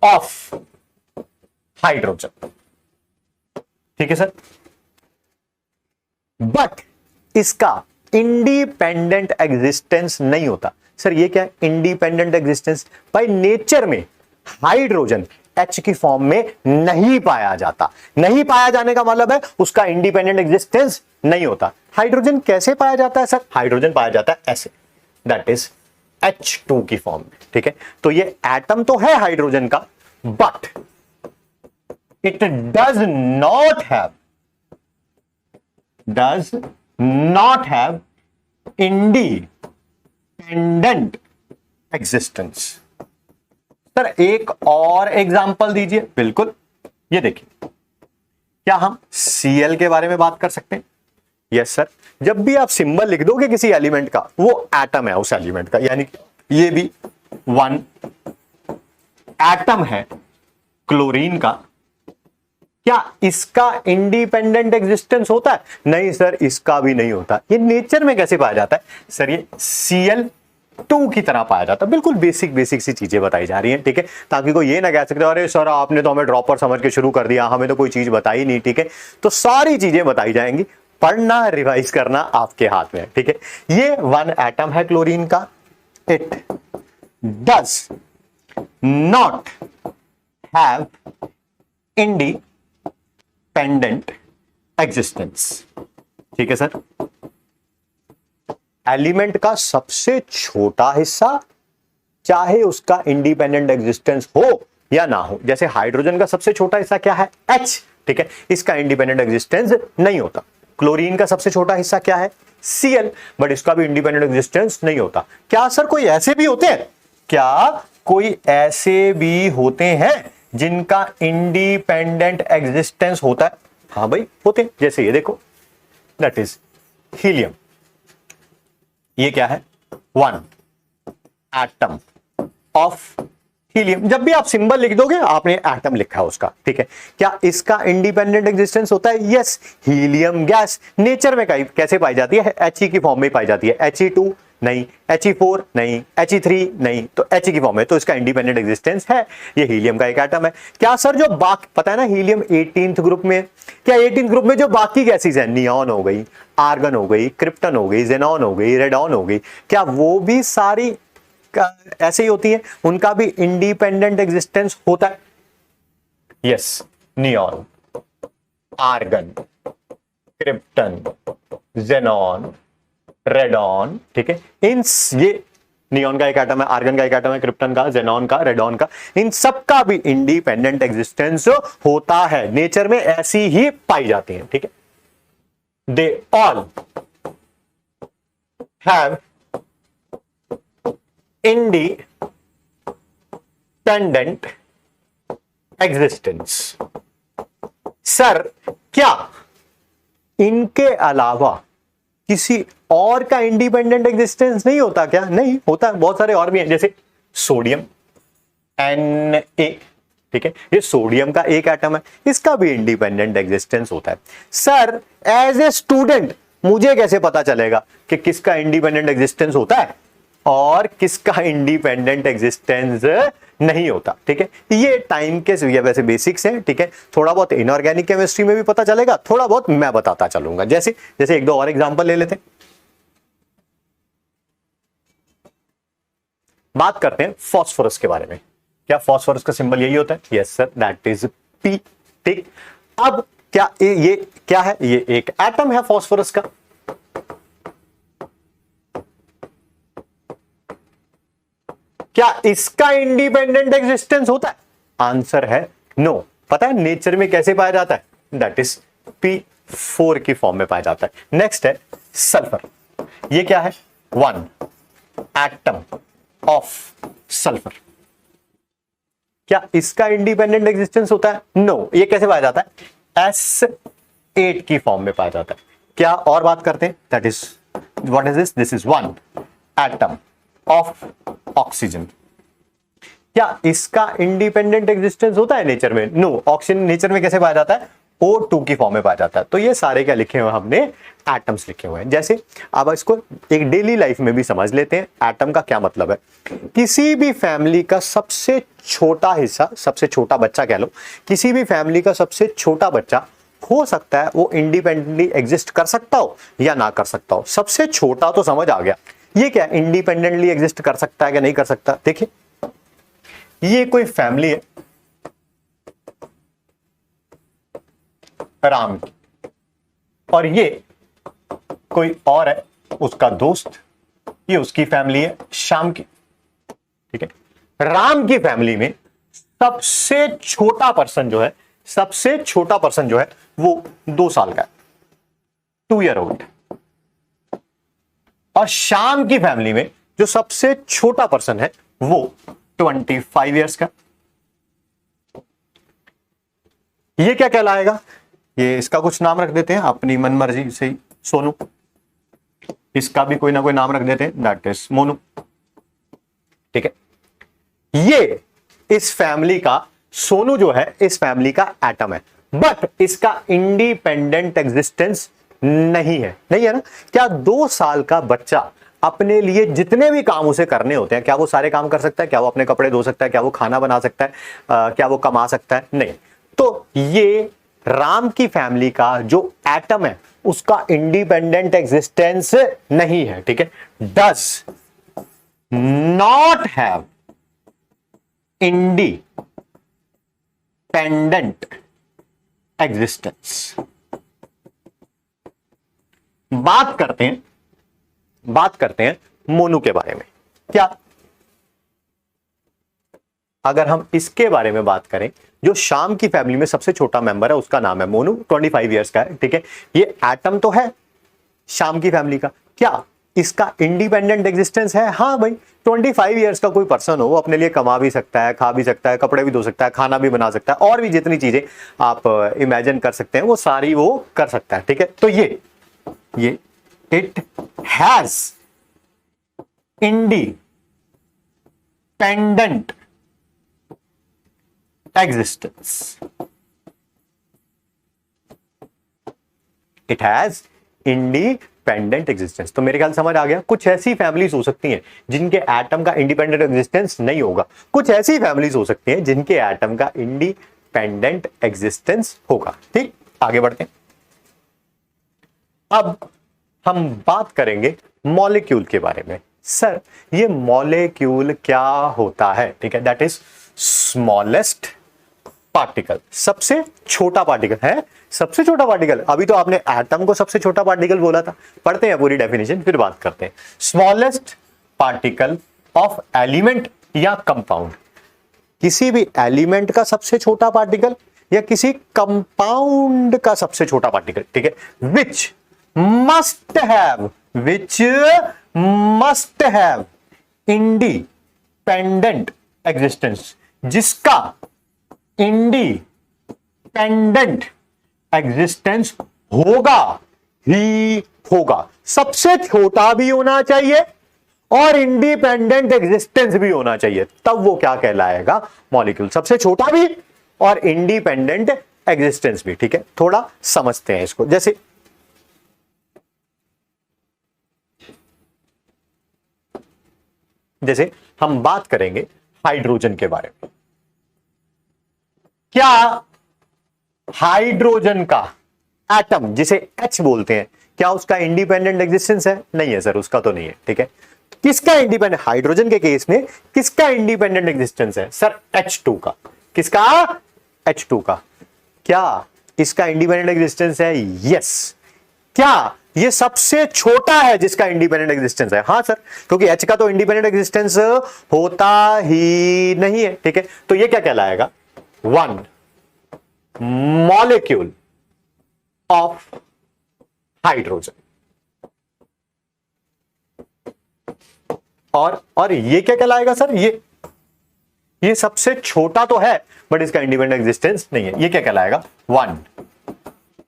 of hydrogen, ठीक है सर। बट इसका इंडिपेंडेंट एग्जिस्टेंस नहीं होता। सर, ये क्या है? इंडिपेंडेंट एग्जिस्टेंस बाय नेचर में हाइड्रोजन H की फॉर्म में नहीं पाया जाता। नहीं पाया जाने का मतलब है उसका इंडिपेंडेंट एग्जिस्टेंस नहीं होता। हाइड्रोजन कैसे पाया जाता है? सर, हाइड्रोजन पाया जाता है ऐसे, दैट इज H2 की फॉर्म में, ठीक है। तो ये एटम तो है हाइड्रोजन का, but it does not have independent existence। Sir, एक और एग्जांपल दीजिए। बिल्कुल, ये देखिए, क्या हम Cl के बारे में बात कर सकते हैं? Yes sir. जब भी आप सिंबल लिख दोगे किसी एलिमेंट का, वो एटम है उस एलिमेंट का, यानी ये भी 1 एटम है क्लोरीन का। क्या इसका इंडिपेंडेंट एग्जिस्टेंस होता है? नहीं सर, इसका भी नहीं होता। ये नेचर में कैसे पाया जाता है? सर, ये Cl टू की तरह पाया जाता है। बिल्कुल बेसिक बेसिक सी चीजें बताई जा रही हैं, ठीक है, ताकि कोई ये ना कह सकते अरे सर आपने तो हमें ड्रॉपर समझ के शुरू कर दिया, हमें तो कोई चीज बताई नहीं, ठीक है। तो सारी चीजें बताई जाएंगी, पढ़ना रिवाइज करना आपके हाथ में है, ठीक है। ये वन एटम है क्लोरीन का, it does not have independent existence, ठीक है सर। एलिमेंट का सबसे छोटा हिस्सा, चाहे उसका इंडिपेंडेंट एग्जिस्टेंस हो या ना हो, जैसे हाइड्रोजन का सबसे छोटा हिस्सा क्या है, H, ठीक है, इसका इंडिपेंडेंट एग्जिस्टेंस नहीं होता। क्लोरीन का सबसे छोटा हिस्सा क्या है, Cl, बट इसका भी इंडिपेंडेंट एग्जिस्टेंस नहीं होता। क्या सर कोई ऐसे भी होते हैं, क्या कोई ऐसे भी होते हैं जिनका इंडिपेंडेंट एग्जिस्टेंस होता है? हाँ भाई होते हैं, जैसे ये देखो, दैट इज हीलियम। ये क्या है, वन एटम ऑफ हीलियम। जब भी आप सिंबल लिख दोगे आपने एटम लिखा है उसका, ठीक है। क्या इसका इंडिपेंडेंट एग्जिस्टेंस होता है? यस। हीलियम गैस नेचर में कैसे पाई जाती है? He की फॉर्म में पाई जाती है। He2 नहीं, He4 नहीं, He3 नहीं, तो He की फॉर्म में, तो इसका इंडिपेंडेंट एग्जिस्टेंस है। ये हीलियम का एक एटम है। क्या सर जो बाकी पता है ना, हीलियम 18th ग्रुप में, क्या 18th ग्रुप में जो बाकी गैसेज है, नियॉन हो गई, आर्गन हो गई, क्रिप्टन हो गई, जेनॉन हो गई, रेडॉन हो गई, क्या वो भी सारी ऐसे ही होती है? उनका भी इंडिपेंडेंट एग्जिस्टेंस होता है। Yes, neon, argon, krypton, xenon, radon, ठीक है, इन ये नियॉन का एक एटम है, आर्गन का एक एटम है, क्रिप्टन का, जेनॉन का, रेडॉन का, इन सब का भी इंडिपेंडेंट एग्जिस्टेंस होता है। नेचर में ऐसी ही पाई जाती हैं, ठीक है। They all have independent existence. Sir क्या इनके अलावा किसी और का इंडिपेंडेंट एग्जिस्टेंस नहीं होता क्या? नहीं होता है, बहुत सारे और भी हैं, जैसे सोडियम Na, ठीक है, ये सोडियम का एक एटम है, इसका भी इंडिपेंडेंट एग्जिस्टेंस होता है। सर एज ए स्टूडेंट मुझे कैसे पता चलेगा कि किसका इंडिपेंडेंट एग्जिस्टेंस होता है और किसका इंडिपेंडेंट एग्जिस्टेंस नहीं होता? ठीक है, ये टाइम के वैसे बेसिक्स हैं, ठीक है। थोड़ा बहुत इनऑर्गेनिक केमिस्ट्री में भी पता चलेगा, थोड़ा बहुत मैं बताता चलूंगा। जैसे जैसे एक दो और एग्जांपल ले लेते हैं। बात करते हैं फास्फोरस के बारे में। क्या फास्फोरस का सिंबल यही होता है? Yes sir, that is P, ठीक। अब क्या ये क्या है? ये एक एटम है फास्फोरस का। क्या इसका इंडिपेंडेंट एग्जिस्टेंस होता है? आंसर है नो। पता है नेचर में कैसे पाया जाता है? दैट इज P4 की फॉर्म में पाया जाता है। नेक्स्ट है सल्फर। ये क्या है? One atom of sulphur. क्या इसका इंडिपेंडेंट एग्जिस्टेंस होता है? नो। ये कैसे पाया जाता है? S8 की फॉर्म में पाया जाता है। क्या और बात करते हैं? That is what is this? This is one atom of oxygen. क्या इसका इंडिपेंडेंट एग्जिस्टेंस होता है नेचर में? नो। ऑक्सीजन नेचर में कैसे पाया जाता है? O2 की फॉर्म में पाया जाता है। तो ये सारे क्या लिखे हुए हैं हमने? एटम्स लिखे हुए हैं। जैसे अब इसको एक डेली लाइफ में भी समझ लेते हैं, एटम का क्या मतलब है। किसी भी फैमिली का सबसे छोटा हिस्सा, सबसे छोटा बच्चा कह लो, किसी भी फैमिली का सबसे छोटा बच्चा हो सकता है वो इंडिपेंडेंटली एग्जिस्ट कर सकता हो या ना कर सकता हो। सबसे छोटा तो समझ आ गया। ये क्या इंडिपेंडेंटली एग्जिस्ट कर सकता है या नहीं कर सकता? देखिए ये कोई फैमिली है राम की, और ये कोई और है उसका दोस्त, ये उसकी फैमिली है श्याम की, ठीक है। राम की फैमिली में सबसे छोटा पर्सन जो है, सबसे छोटा पर्सन जो है वो 2 साल का है, 2 ईयर ओल्ड। और श्याम की फैमिली में जो सबसे छोटा पर्सन है वो 25 ईयर्स का। ये क्या कहलाएगा? ये इसका कुछ नाम रख देते हैं अपनी मन मर्जी से ही। सोनू, इसका भी कोई ना कोई नाम रख देते हैं, दैट इज मोनू, ठीक है। ये इस फैमिली का, सोनू जो है इस फैमिली का एटम है, बट इसका इंडिपेंडेंट एग्जिस्टेंस नहीं है, नहीं है ना। क्या 2 साल का बच्चा अपने लिए जितने भी काम उसे करने होते हैं, क्या वो सारे काम कर सकता है? क्या वो अपने कपड़े धो सकता है? क्या वो खाना बना सकता है? क्या वो कमा सकता है? नहीं। तो ये राम की फैमिली का जो एटम है उसका इंडिपेंडेंट एग्जिस्टेंस नहीं है, ठीक है। Does not have independent existence. बात करते हैं मोनू के बारे में। क्या अगर हम इसके बारे में बात करें, जो श्याम की फैमिली में सबसे छोटा मेंबर है उसका नाम है मोनू, 25 इयर्स का है, ठीक है। ये एटम तो है श्याम की फैमिली का, क्या इसका इंडिपेंडेंट एग्जिस्टेंस है? हाँ भाई, 25 इयर्स का कोई पर्सन हो, वो अपने लिए कमा भी सकता है, खा भी सकता है, कपड़े भी धो सकता है, खाना भी बना सकता है, और भी जितनी चीजें आप इमेजिन कर सकते हैं वो सारी वो कर सकता है, ठीक है। तो ये it has independent existence. It has independent existence. तो मेरे ख्याल समझ आ गया। कुछ ऐसी फैमिलीज हो सकती हैं जिनके एटम का इंडिपेंडेंट एग्जिस्टेंस नहीं होगा, कुछ ऐसी फैमिलीज हो सकती हैं जिनके एटम का इंडिपेंडेंट एग्जिस्टेंस होगा। ठीक, आगे बढ़ते हैं। अब हम बात करेंगे मॉलिक्यूल के बारे में। सर ये मॉलिक्यूल क्या होता है? ठीक है, दैट इज स्मॉलेस्ट पार्टिकल, सबसे छोटा पार्टिकल है, सबसे छोटा पार्टिकल। अभी तो आपने एटम को सबसे छोटा पार्टिकल बोला था, पढ़ते हैं पूरी डेफिनेशन फिर बात करते हैं। स्मॉलेस्ट पार्टिकल ऑफ एलिमेंट या कंपाउंड, किसी भी एलिमेंट का सबसे छोटा पार्टिकल या किसी कंपाउंड का सबसे छोटा पार्टिकल, ठीक है। Which must have independent existence, जिसका इंडिपेंडेंट एग्जिस्टेंस होगा ही होगा। सबसे छोटा भी होना चाहिए और इंडिपेंडेंट एग्जिस्टेंस भी होना चाहिए, तब वो क्या कहलाएगा? मॉलिक्यूल। सबसे छोटा भी और इंडिपेंडेंट एग्जिस्टेंस भी, ठीक है। थोड़ा समझते हैं इसको। जैसे हम बात करेंगे हाइड्रोजन के बारे में। क्या हाइड्रोजन का एटम, जिसे H बोलते हैं, क्या उसका इंडिपेंडेंट एग्जिस्टेंस है? नहीं है सर, उसका तो नहीं है, ठीक है। किसका इंडिपेंडेंट? हाइड्रोजन के केस में किसका इंडिपेंडेंट एग्जिस्टेंस है? सर H2 का। किसका? H2 का। क्या इसका इंडिपेंडेंट एग्जिस्टेंस है? यस। क्या ये सबसे छोटा है जिसका इंडिपेंडेंट एग्जिस्टेंस है? हाँ सर, क्योंकि H का तो इंडिपेंडेंट एग्जिस्टेंस होता ही नहीं है, ठीक है। तो ये क्या कहलाएगा? One molecule of hydrogen. और ये क्या कहलाएगा सर? ये सबसे छोटा तो है बट इसका इंडिपेंडेंट एग्जिस्टेंस नहीं है। ये क्या कहलाएगा? One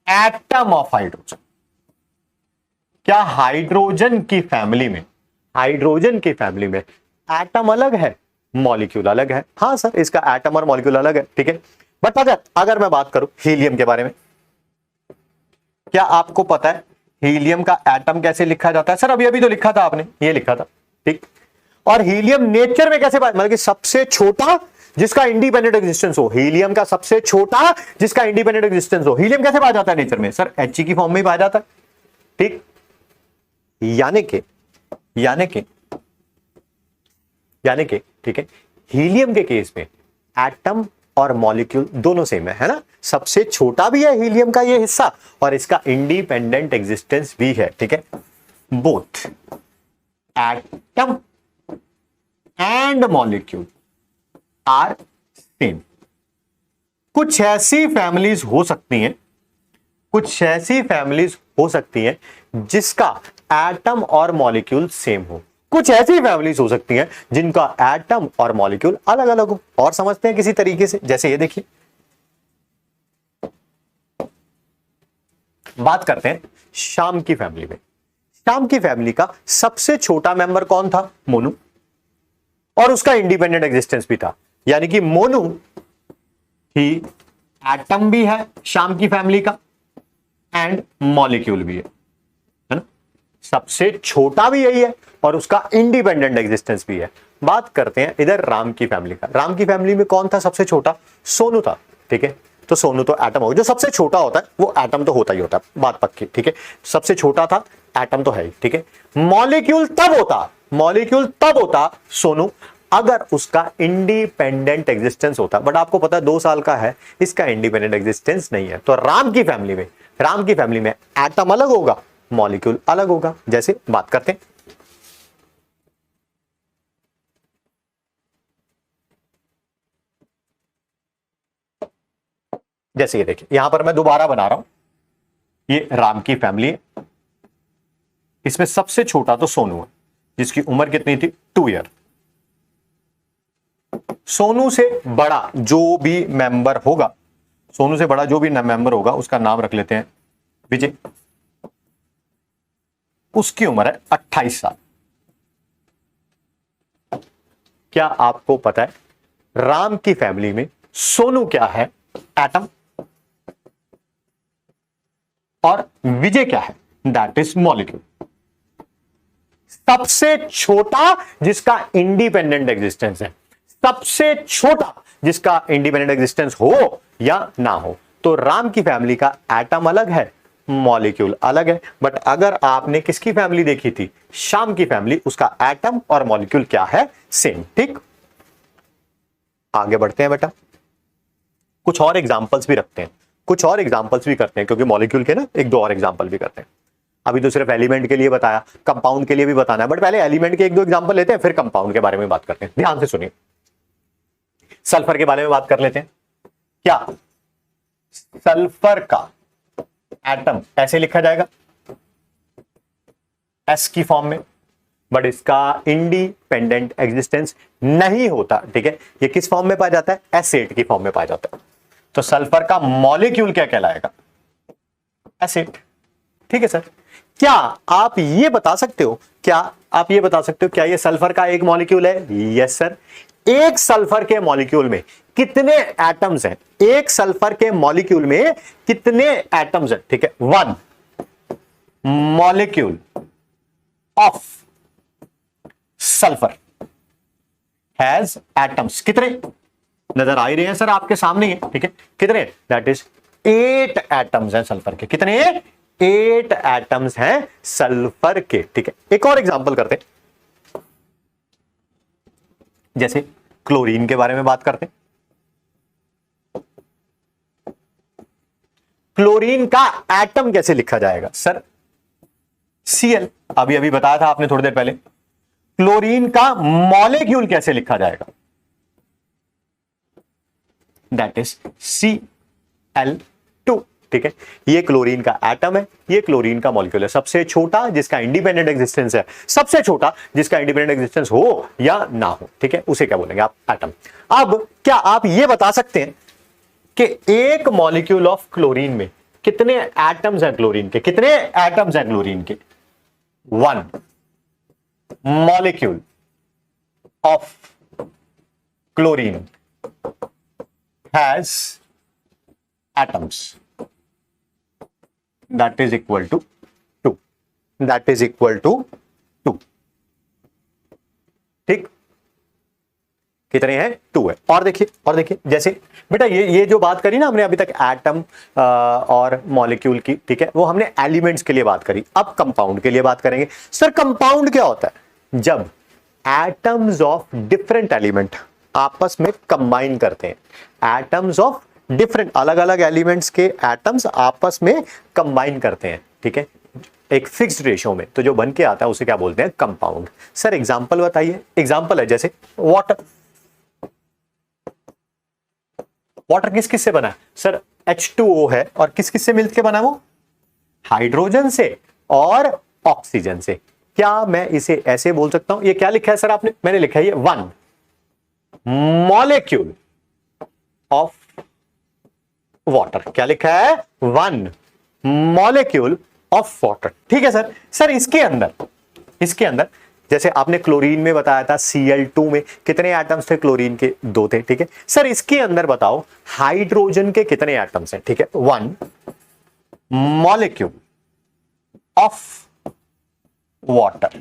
atom of hydrogen. क्या हाइड्रोजन की फैमिली में एटम अलग है, मॉलिक्यूल अलग है? हाँ सर, इसका एटम और मॉलिक्यूल अलग है, ठीक है। बट अगर मैं बात करूं हीलियम के बारे में, क्या आपको पता है हीलियम का एटम कैसे लिखा जाता है? सर अभी तो लिखा था आपने, ये लिखा था, ठीक। और हीलियम नेचर में कैसे, मतलब कि सबसे छोटा जिसका इंडिपेंडेंट एग्जिस्टेंस हो, हीलियम का सबसे छोटा जिसका इंडिपेंडेंट एग्जिस्टेंस हो, हीलियम कैसे पाया जाता है नेचर में? सर He की फॉर्म में ही पाया जाता है, ठीक। यानी कि ठीक है, हीलियम के केस में एटम और मॉलिक्यूल दोनों सेम है ना। सबसे छोटा भी है हीलियम का ये हिस्सा और इसका इंडिपेंडेंट एग्जिस्टेंस भी है, ठीक है। Both atom and molecule are same. कुछ ऐसी फैमिलीज हो सकती हैं जिसका एटम और मॉलिक्यूल सेम हो। कुछ ऐसी फैमिलीज हो सकती हैं जिनका एटम और मॉलिक्यूल अलग अलग हो। और समझते हैं किसी तरीके से, जैसे ये देखिए, बात करते हैं श्याम की फैमिली में। श्याम की फैमिली का सबसे छोटा मेंबर कौन था? मोनू। और उसका इंडिपेंडेंट एग्जिस्टेंस भी था, यानी कि मोनू ही एटम भी है श्याम की फैमिली का एंड मॉलिक्यूल भी है ना। सबसे छोटा भी यही है और उसका इंडिपेंडेंट एग्जिस्टेंस भी है। बात करते हैं इधर राम की फैमिली का। राम की फैमिली में कौन था सबसे छोटा? सोनू था, ठीक है। तो सोनू तो एटम हो गया, जो सबसे छोटा होता है वो एटम तो होता ही होता है, बात पक्की, ठीक है। सबसे छोटा था, एटम तो है ही, ठीक है। मॉलिक्यूल तब होता सोनू अगर उसका इंडिपेंडेंट एग्जिस्टेंस होता, बट आपको पता है 2 साल का है, इसका इंडिपेंडेंट एग्जिस्टेंस नहीं है। तो राम की फैमिली में एटम अलग होगा, मॉलिक्यूल अलग होगा। जैसे बात करते हैं, जैसे ये देखिए, यहां पर मैं दोबारा बना रहा हूं, ये राम की फैमिली है, इसमें सबसे छोटा तो सोनू है, जिसकी उम्र कितनी थी? 2 ईयर। सोनू से बड़ा जो भी मेंबर होगा, उसका नाम रख लेते हैं विजय। उसकी उम्र है 28 साल। क्या आपको पता है राम की फैमिली में सोनू क्या है? एटम। और विजय क्या है? That is molecule. सबसे छोटा जिसका इंडिपेंडेंट एग्जिस्टेंस है, सबसे छोटा जिसका इंडिपेंडेंट एग्जिस्टेंस हो या ना हो। तो राम की फैमिली का एटम अलग है, मॉलिक्यूल अलग है। बट अगर आपने किसकी फैमिली देखी थी? श्याम की फैमिली, उसका एटम और मॉलिक्यूल क्या है? सेम, ठीक। आगे बढ़ते हैं बेटा, कुछ और एग्जांपल्स भी रखते हैं, क्योंकि मॉलिक्यूल के ना 1-2 और एग्जांपल भी करते हैं। अभी तो सिर्फ एलिमेंट के लिए बताया, कंपाउंड के लिए भी बताना है, बट पहले एलिमेंट के 1-2 एग्जांपल लेते हैं, फिर कंपाउंड के बारे में बात करते हैं। ध्यान से सुनिए, सल्फर के बारे में बात कर लेते हैं। क्या सल्फर का एटम ऐसे लिखा जाएगा, एस की फॉर्म में, बट इसका इंडिपेंडेंट एग्जिस्टेंस नहीं होता, ठीक है। ये किस फॉर्म में पाया जाता है? एसिड की फॉर्म में पाया जाता है। तो सल्फर का मॉलिक्यूल क्या कहलाएगा? एसिड, ठीक है सर। क्या आप ये बता सकते हो क्या ये सल्फर का एक मॉलिक्यूल है? Yes sir. एक सल्फर के मॉलिक्यूल में कितने एटम्स हैं? एक सल्फर के मॉलिक्यूल में कितने एटम्स हैं? ठीक है, 1 molecule of sulphur has atoms. कितने? नजर आ ही रहे हैं सर, आपके सामने है, ठीक है। कितने? दैट इज 8 एटम्स हैं सल्फर के। कितने? 8 एटम्स हैं सल्फर के, ठीक है। एक और एग्जांपल करते हैं, जैसे क्लोरीन के बारे में बात करते हैं। क्लोरीन का एटम कैसे लिखा जाएगा? सर Cl, अभी बताया था आपने थोड़ी देर पहले। क्लोरीन का मॉलिक्यूल कैसे लिखा जाएगा? दैट इज Cl2, ठीक है। ये क्लोरीन का एटम है, ये क्लोरीन का मॉलिक्यूल है। सबसे छोटा जिसका इंडिपेंडेंट एग्जिस्टेंस है, सबसे छोटा जिसका इंडिपेंडेंट एग्जिस्टेंस हो या ना हो, ठीक है, उसे क्या बोलेंगे आप? एटम। अब क्या आप ये बता सकते हैं कि एक मॉलिक्यूल ऑफ क्लोरीन में कितने एटम्स हैं क्लोरीन के? कितने एटम्स हैं क्लोरीन के? 1 molecule of chlorine has atoms, that is equal to 2, that is equal to 2, ठीक। कितने हैं? 2 है। और देखिए जैसे बेटा ये जो बात करी ना हमने अभी तक एटम और मॉलिक्यूल की, ठीक है, वो हमने एलिमेंट्स के लिए बात करी। अब कंपाउंड के लिए बात करेंगे। सर कंपाउंड क्या होता है? जब एटम्स ऑफ डिफरेंट एलिमेंट आपस में कंबाइन करते हैं। एटम्स ऑफ डिफरेंट, अलग अलग एलिमेंट्स के एटम्स आपस में कंबाइन करते हैं, ठीक है, एक फिक्स्ड रेशियो में, तो जो बन के आता है उसे क्या बोलते हैं? कंपाउंड। सर एग्जांपल बताइए। एग्जांपल है जैसे वाटर। वाटर किस किस से बना है? सर H2O है, और किस किस से मिलकर बना वो? हाइड्रोजन से और ऑक्सीजन से। क्या मैं इसे ऐसे बोल सकता हूं? ये क्या लिखा है सर आपने? मैंने लिखा है ये 1 मॉलिक्यूल ऑफ वाटर। क्या लिखा है? 1 मॉलिक्यूल ऑफ वाटर, ठीक है सर। सर इसके अंदर जैसे आपने क्लोरीन में बताया था, Cl2 में कितने एटम्स थे? क्लोरीन के 2 थे, ठीक है। सर इसके अंदर बताओ हाइड्रोजन के कितने एटम्स हैं? ठीक है, 1 molecule of water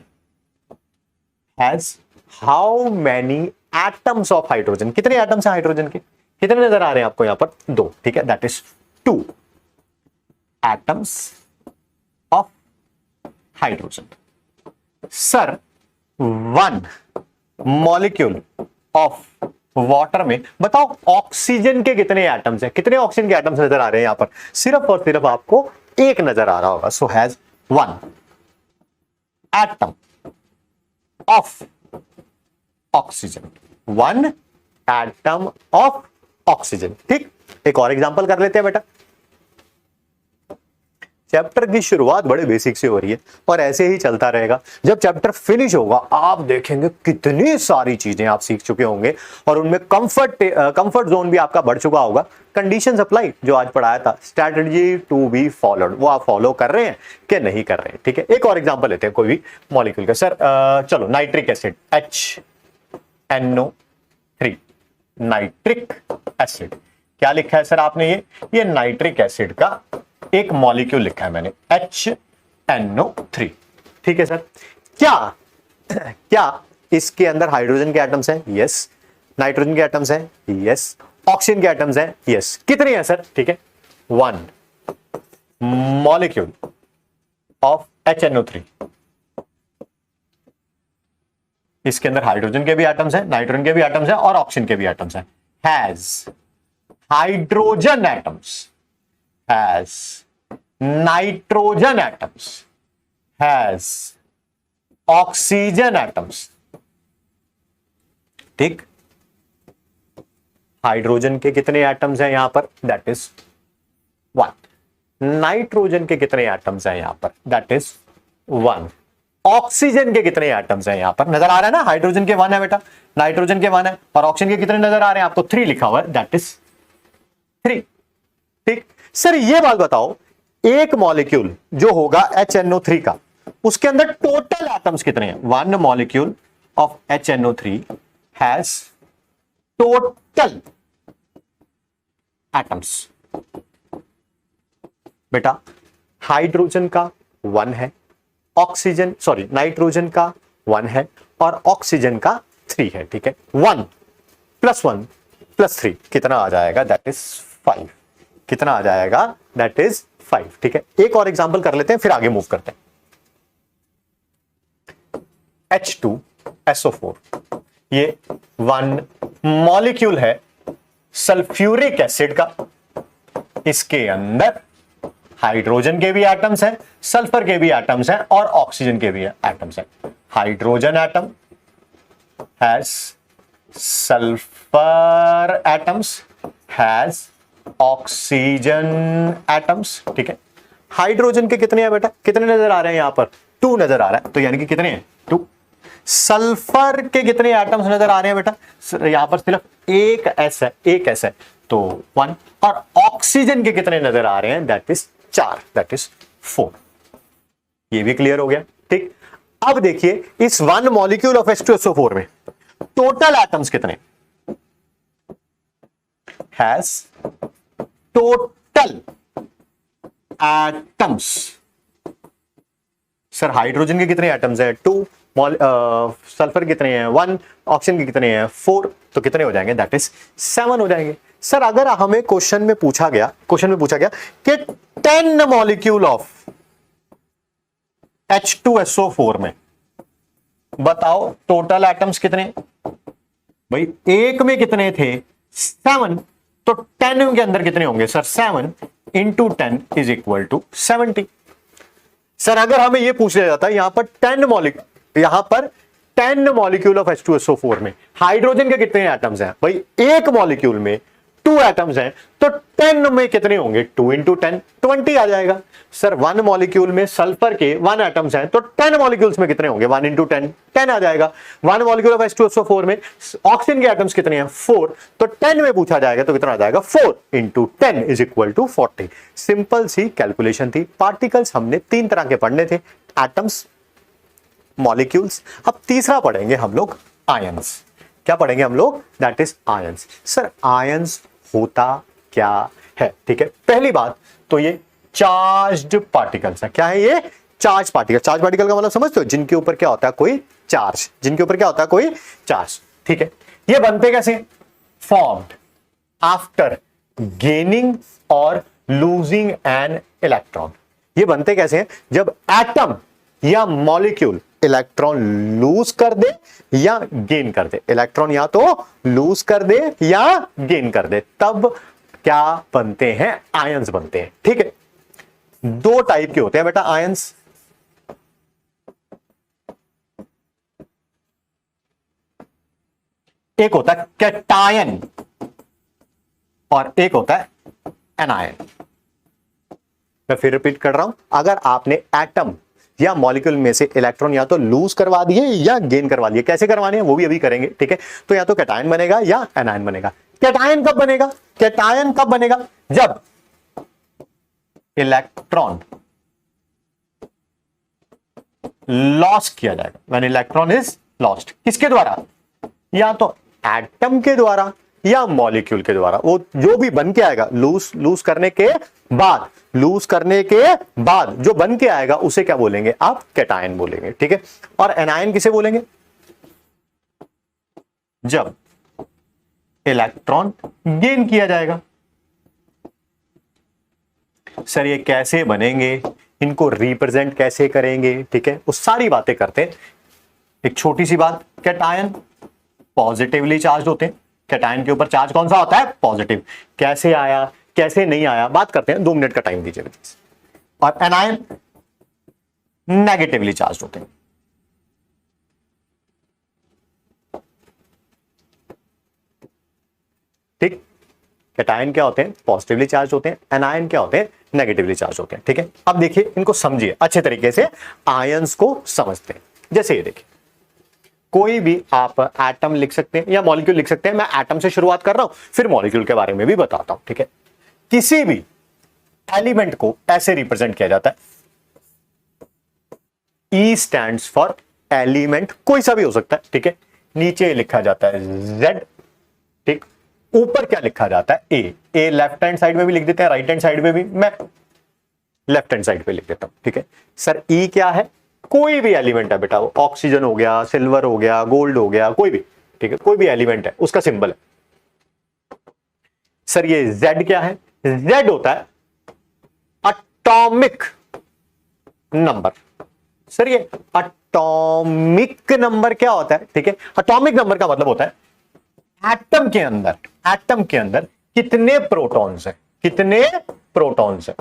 has how many atoms of hydrogen, कितने एटम्स हैं हाइड्रोजन के, कितने नजर आ रहे हैं आपको यहां पर, 2, ठीक है, that is 2 atoms of hydrogen. Sir 1 molecule of water में बताओ ऑक्सीजन के कितने एटम्स हैं, कितने ऑक्सीजन के एटम्स नजर आ रहे हैं यहां पर, सिर्फ और सिर्फ आपको एक नजर आ रहा होगा। So has 1 atom of oxygen, 1 atom of oxygen. ठीक, एक और एग्जांपल कर लेते हैं बेटा। चैप्टर की शुरुआत बड़े बेसिक से हो रही है और ऐसे ही चलता रहेगा। जब चैप्टर फिनिश होगा आप देखेंगे कितनी सारी चीजें आप सीख चुके होंगे और उनमें कंफर्ट जोन भी आपका बढ़ चुका होगा। कंडीशंस अप्लाई जो आज पढ़ाया था, स्ट्रैटेजी टू बी फॉलोड, वो आप फॉलो कर रहे हैं कि नहीं कर रहे हैं। ठीक है, एक और एग्जांपल लेते हैं कोई भी मॉलिक्यूल का। सर चलो nitric acid HNO3, nitric acid क्या लिखा है सर आपने, ये नाइट्रिक एसिड का एक मॉलिक्यूल लिखा है मैंने HNO3। ठीक है सर, क्या इसके अंदर हाइड्रोजन के एटम्स हैं? यस। नाइट्रोजन के एटम्स हैं? यस। ऑक्सीजन के एटम्स हैं? यस। कितने हैं सर? ठीक है, 1 मॉलिक्यूल ऑफ HNO3, इसके अंदर हाइड्रोजन के भी एटम्स हैं, नाइट्रोजन के भी एटम्स हैं और ऑक्सीजन के भी एटम्स हैं। Has hydrogen atoms, has nitrogen atoms, has oxygen atoms. ठीक, हाइड्रोजन के कितने एटम्स हैं यहां पर? That is 1। नाइट्रोजन के कितने एटम्स हैं यहां पर? That is 1। ऑक्सीजन के कितने एटम्स हैं यहां पर? नजर आ रहा है ना, हाइड्रोजन के 1 है बेटा, नाइट्रोजन के 1 है और ऑक्सीजन के कितने नजर आ रहे हैं आपको? 3 लिखा हुआ है, दैट इज 3। ठीक सर, ये बात बताओ, एक मॉलिक्यूल जो होगा HNO3 का, उसके अंदर टोटल एटम्स कितने हैं? 1 molecule of HNO3 has total atoms. बेटा हाइड्रोजन का 1 है, ऑक्सीजन सॉरी नाइट्रोजन का 1 है और ऑक्सीजन का 3 है। ठीक है, 1 + 1 + 3 कितना आ जाएगा? That is 5। कितना आ जाएगा? That is 5। ठीक है, एक और एग्जांपल कर लेते हैं फिर आगे मूव करते हैं। H2SO4, ये 1 मॉलिक्यूल है सल्फ्यूरिक एसिड का, इसके अंदर हाइड्रोजन के भी एटम्स हैं, सल्फर के भी एटम्स हैं और ऑक्सीजन के भी एटम्स हैं। Hydrogen atom has sulphur atoms, has oxygen atoms. ठीक है, हाइड्रोजन के कितने हैं बेटा? कितने नजर आ रहे हैं यहां पर? 2 नजर आ रहा है, तो यानी कि कितने हैं? 2। सल्फर के कितने एटम्स नजर आ रहे हैं बेटा? यहां पर सिर्फ एक एस है, एक एस है, तो 1। और ऑक्सीजन के कितने नजर आ रहे हैं? That is 4, that is 4। ये भी क्लियर हो गया। ठीक, अब देखिए इस 1 मॉलिक्यूल ऑफ H2SO4 में टोटल एटम्स कितने? Has total atoms. Sir hydrogen के कितने एटम्स हैं? 2। सल्फर कितने हैं? 1। ऑक्सीजन के कितने हैं? 4। तो कितने हो जाएंगे? दैट इज 7 हो जाएंगे। सर अगर हमें क्वेश्चन में पूछा गया कि 10 मॉलिक्यूल ऑफ H2SO4 में बताओ टोटल एटम्स कितने? भाई एक में कितने थे? 7, तो 10 के अंदर कितने होंगे सर? 7 × 10 = 70। सर अगर हमें यह पूछ लिया जाता है यहां पर 10 मॉलिक्यूल ऑफ H2SO4 में हाइड्रोजन के कितने एटम्स हैं? भाई एक मॉलिक्यूल में 2 एटम्स हैं, तो 10 में कितने होंगे? 2 × 10 20 आ जाएगा। सर 1 मॉलिक्यूल में सल्फर के 1 एटम्स हैं, तो 10 मॉलिक्यूल्स में कितने होंगे? 1 × 10 10 आ जाएगा। 1 मॉलिक्यूल ऑफ H2SO4 में ऑक्सीजन के एटम्स कितने हैं? 4, तो 10 में पूछा जाएगा तो कितना आ जाएगा? 4 × 10 = 40। सिंपल सी कैलकुलेशन थी। पार्टिकल्स हमने 3 तरह के पढ़ने थे, एटम्स, मॉलिक्यूल्स। अब तीसरा पढ़ेंगे हम लोग आयंस। क्या पढ़ेंगे हम लोग? That is ions. Sir ions होता क्या है? ठीक है, पहली बात तो ये चार्ज्ड पार्टिकल्स है। क्या है ये? चार्ज पार्टिकल का मतलब समझते हो, जिनके ऊपर क्या होता है कोई चार्ज, जिनके ऊपर क्या होता है कोई चार्ज, ठीक है। ये बनते कैसे, फॉर्म्ड आफ्टर गेनिंग और लूजिंग एन इलेक्ट्रॉन। ये बनते कैसे हैं, जब एटम या मॉलिक्यूल इलेक्ट्रॉन लूज कर दे या गेन कर दे, इलेक्ट्रॉन या तो लूज कर दे या गेन कर दे, तब क्या बनते हैं, आयंस बनते हैं, ठीक है। दो टाइप के होते हैं बेटा आयंस, एक होता है कैटायन और एक होता है एनायन। मैं फिर रिपीट कर रहा हूं, अगर आपने एटम या मॉलिक्यूल में से इलेक्ट्रॉन या तो लूज करवा दिए या गेन करवा दिए, कैसे करवाने हैं वो भी अभी करेंगे, ठीक है। तो या तो कैटायन बनेगा या एनायन बनेगा। कैटायन कब बनेगा, कैटायन कब बनेगा, जब इलेक्ट्रॉन लॉस किया जाएगा, व्हेन इलेक्ट्रॉन इज लॉस्ट, किसके द्वारा, या तो एटम के द्वारा या मॉलिक्यूल के द्वारा, वो जो भी बन के आएगा लूज करने के बाद, लूज करने के बाद जो बन के आएगा उसे क्या बोलेंगे आप, कैटायन बोलेंगे, ठीक है। और एनायन किसे बोलेंगे, जब इलेक्ट्रॉन गेन किया जाएगा। सर ये कैसे बनेंगे, इनको रिप्रेजेंट कैसे करेंगे, ठीक है, वो सारी बातें करते हैं। एक छोटी सी बात, कैटायन पॉजिटिवली चार्ज होते हैं, कैटायन के ऊपर चार्ज कौन सा होता है, पॉजिटिव। कैसे आया कैसे नहीं आया बात करते हैं, 2 मिनट का टाइम दीजिए। और एनायन नेगेटिवली चार्ज होते हैं, ठीक। कैटायन क्या होते हैं, पॉजिटिवली चार्ज होते हैं, एनायन क्या होते हैं, नेगेटिवली चार्ज होते हैं, ठीक है। अब देखिए इनको समझिए अच्छे तरीके से, आयंस को समझते हैं। जैसे ये देखिए, कोई भी आप एटम लिख सकते हैं या मॉलिक्यूल लिख सकते हैं, मैं एटम से शुरुआत कर रहा हूं फिर मॉलिक्यूल के बारे में भी बताता हूं, ठीक है। किसी भी एलिमेंट को ऐसे रिप्रेजेंट किया जाता है, E स्टैंड्स फॉर एलिमेंट, कोई सा भी हो सकता है, ठीक है। नीचे लिखा जाता है Z, ठीक। ऊपर क्या लिखा जाता है, ए लेफ्ट हैंड साइड में भी लिख देते हैं, राइट हैंड साइड में भी, मैं लेफ्ट हैंड साइड पे लिख देता हूं, ठीक है। सर E क्या है, कोई भी एलिमेंट है बेटा, वो ऑक्सीजन हो गया, सिल्वर हो गया, गोल्ड हो गया, कोई भी, ठीक है, कोई भी एलिमेंट है उसका सिंबल है। सर ये Z क्या है, Z होता है एटॉमिक नंबर। सर ये एटॉमिक नंबर क्या होता है, ठीक है। एटॉमिक नंबर का मतलब होता है एटम के अंदर कितने प्रोटॉन्स हैं, कितने प्रोटॉन्स हैं।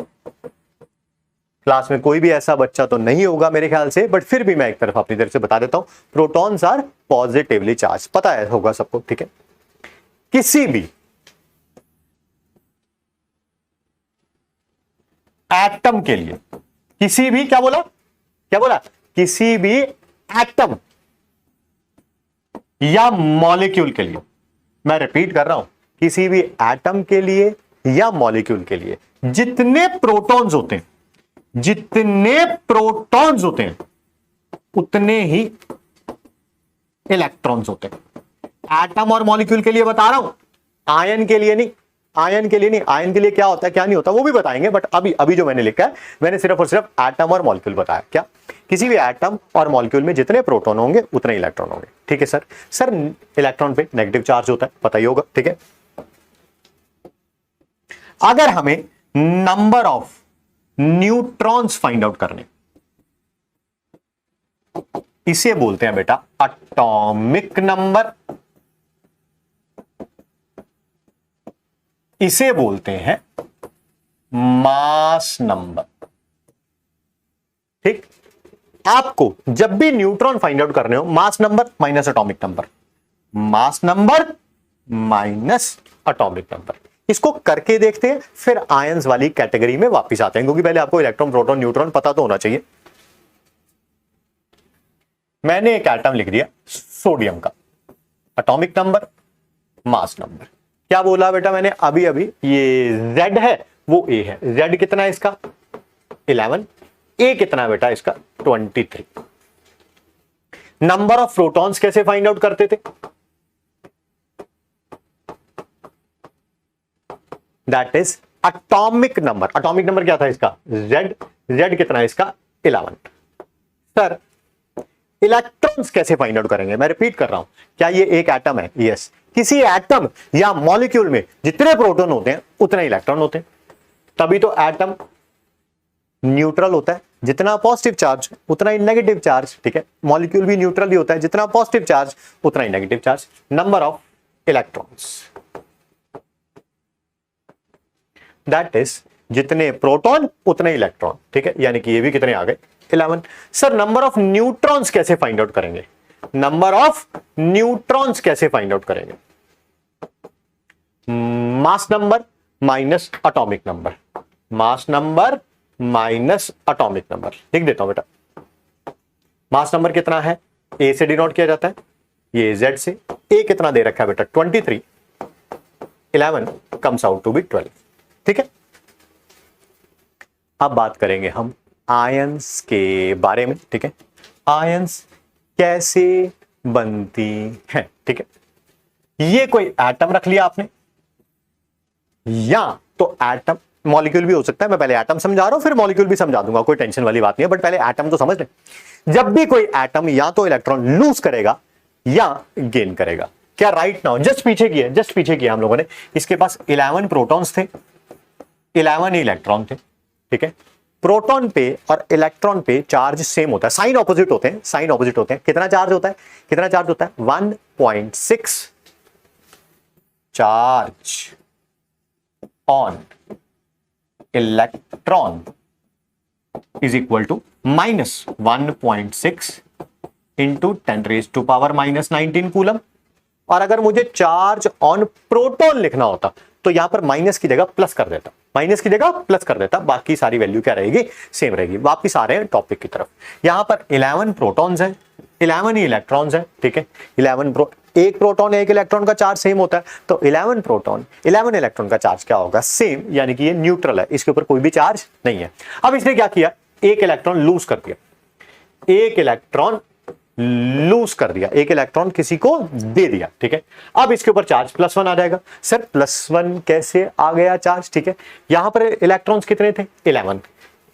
क्लास में कोई भी ऐसा बच्चा तो नहीं होगा मेरे ख्याल से, बट फिर भी मैं एक तरफ अपनी तरफ से बता देता हूं, प्रोटॉन्स आर पॉजिटिवली चार्ज, पता है होगा सबको, ठीक है। किसी भी एटम के लिए, किसी भी क्या बोला, किसी भी एटम या मॉलिक्यूल के लिए, मैं रिपीट कर रहा हूं, किसी भी एटम के लिए या मॉलिक्यूल के लिए जितने प्रोटॉन्स होते हैं, उतने ही इलेक्ट्रॉन्स होते हैं। एटम और मॉलिक्यूल के लिए बता रहा हूं, आयन के लिए नहीं, आयन के लिए क्या होता है क्या नहीं होता वो भी बताएंगे, बट अभी जो मैंने लिखा है, मैंने सिर्फ और सिर्फ एटम और मॉलिक्यूल बताया। क्या, किसी भी एटम और मॉलिक्यूल में जितने प्रोटॉन होंगे उतने इलेक्ट्रॉन होंगे, ठीक है। सर इलेक्ट्रॉन पे नेगेटिव चार्ज होता है, पता ही होगा, ठीक है। अगर हमें number of neutrons find out करने, इसे बोलते हैं बेटा एटॉमिक नंबर, इसे बोलते हैं मास नंबर, ठीक। आपको जब भी न्यूट्रॉन फाइंड आउट करने हो, मास number minus atomic number, mass number minus atomic number, इसको करके देखते हैं, फिर आयंस वाली कैटेगरी में वापस आते हैं, क्योंकि पहले आपको इलेक्ट्रॉन प्रोटॉन न्यूट्रॉन पता तो होना चाहिए। मैंने एक एटम लिख दिया सोडियम का, एटॉमिक नंबर मास नंबर, क्या बोला बेटा मैंने अभी ये Z है वो A है, Z कितना है इसका 11, A कितना है बेटा इसका 23। नंबर ऑफ प्रोटॉन्स कैसे फाइंड आउट करते थे, that is atomic number, atomic number क्या था इसका Z, Z कितना है इसका 11। सर इलेक्ट्रॉन्स कैसे फाइंड आउट करेंगे? मैं रिपीट कर रहा हूं, क्या ये एक एटम है? यस। किसी एटम या मॉलिक्यूल में जितने प्रोटॉन होते हैं उतने इलेक्ट्रॉन होते हैं, तभी तो एटम न्यूट्रल होता है। जितना पॉजिटिव चार्ज उतना ही नेगेटिव चार्ज, ठीक है। मॉलिक्यूल भी न्यूट्रल ही होता है, जितना पॉजिटिव चार्ज उतना ही negative charge. Number of electrons, that is जितने प्रोटॉन उतने इलेक्ट्रॉन, ठीक है। यानी कि ये भी कितने आ गए? 11। सर नंबर ऑफ न्यूट्रॉन्स कैसे फाइंड आउट करेंगे? नंबर ऑफ न्यूट्रॉन्स कैसे फाइंड आउट करेंगे? मास number minus atomic number, mass number minus atomic number. लिख देता हूं बेटा। मास नंबर कितना है? ए से डिनोट किया जाता है, ये जेड से। ए कितना दे रखा है बेटा? 23। 11 कम्स आउट टू बी 12, ठीक है। अब बात करेंगे हम आयंस के बारे में, ठीक है। आयंस कैसे बनती हैं, ठीक है। ये कोई एटम रख लिया आपने, या तो एटम, मॉलिक्यूल भी हो सकता है। मैं पहले एटम समझा रहा हूं, फिर मॉलिक्यूल भी समझा दूंगा, कोई टेंशन वाली बात नहीं है, बट पहले एटम तो समझ लें। जब भी कोई एटम या तो इलेक्ट्रॉन लूज करेगा या गेन करेगा, क्या राइट नाउ जस्ट पीछे किया हम लोगों ने, इसके पास 11 प्रोटॉन्स थे, 11 इलेक्ट्रॉन थे, ठीक है। प्रोटॉन पे और इलेक्ट्रॉन पे चार्ज सेम होता है, साइन ऑपोजिट होते हैं, साइन ऑपोजिट होते हैं। कितना चार्ज होता है? कितना चार्ज होता है? 1.6 charge on electron is equal to -1.6 into 10⁻⁻19 coulomb. और अगर मुझे चार्ज ऑन प्रोटॉन लिखना होता तो यहां पर माइनस की जगह प्लस कर देता, माइनस की जगह प्लस कर देता, बाकी सारी वैल्यू क्या रहेगी? सेम रहेगी। वापिस आ रहे हैं टॉपिक की तरफ। यहां पर 11 प्रोटॉन्स हैं, 11 ही इलेक्ट्रॉन्स हैं, ठीक है। एक प्रोटॉन एक इलेक्ट्रॉन का चार्ज सेम होता है, तो 11 प्रोटॉन 11 इलेक्ट्रॉन का चार्ज क्या होगा? सेम, यानी कि ये न्यूट्रल है, इसके ऊपर कोई भी चार्ज नहीं है। अब इसने क्या किया? एक इलेक्ट्रॉन लूज कर दिया, एक इलेक्ट्रॉन लूज कर दिया, एक इलेक्ट्रॉन किसी को दे दिया, ठीक है। अब इसके ऊपर चार्ज +1 आ जाएगा। सर +1 कैसे आ गया चार्ज? ठीक है, यहां पर इलेक्ट्रॉन्स कितने थे? 11।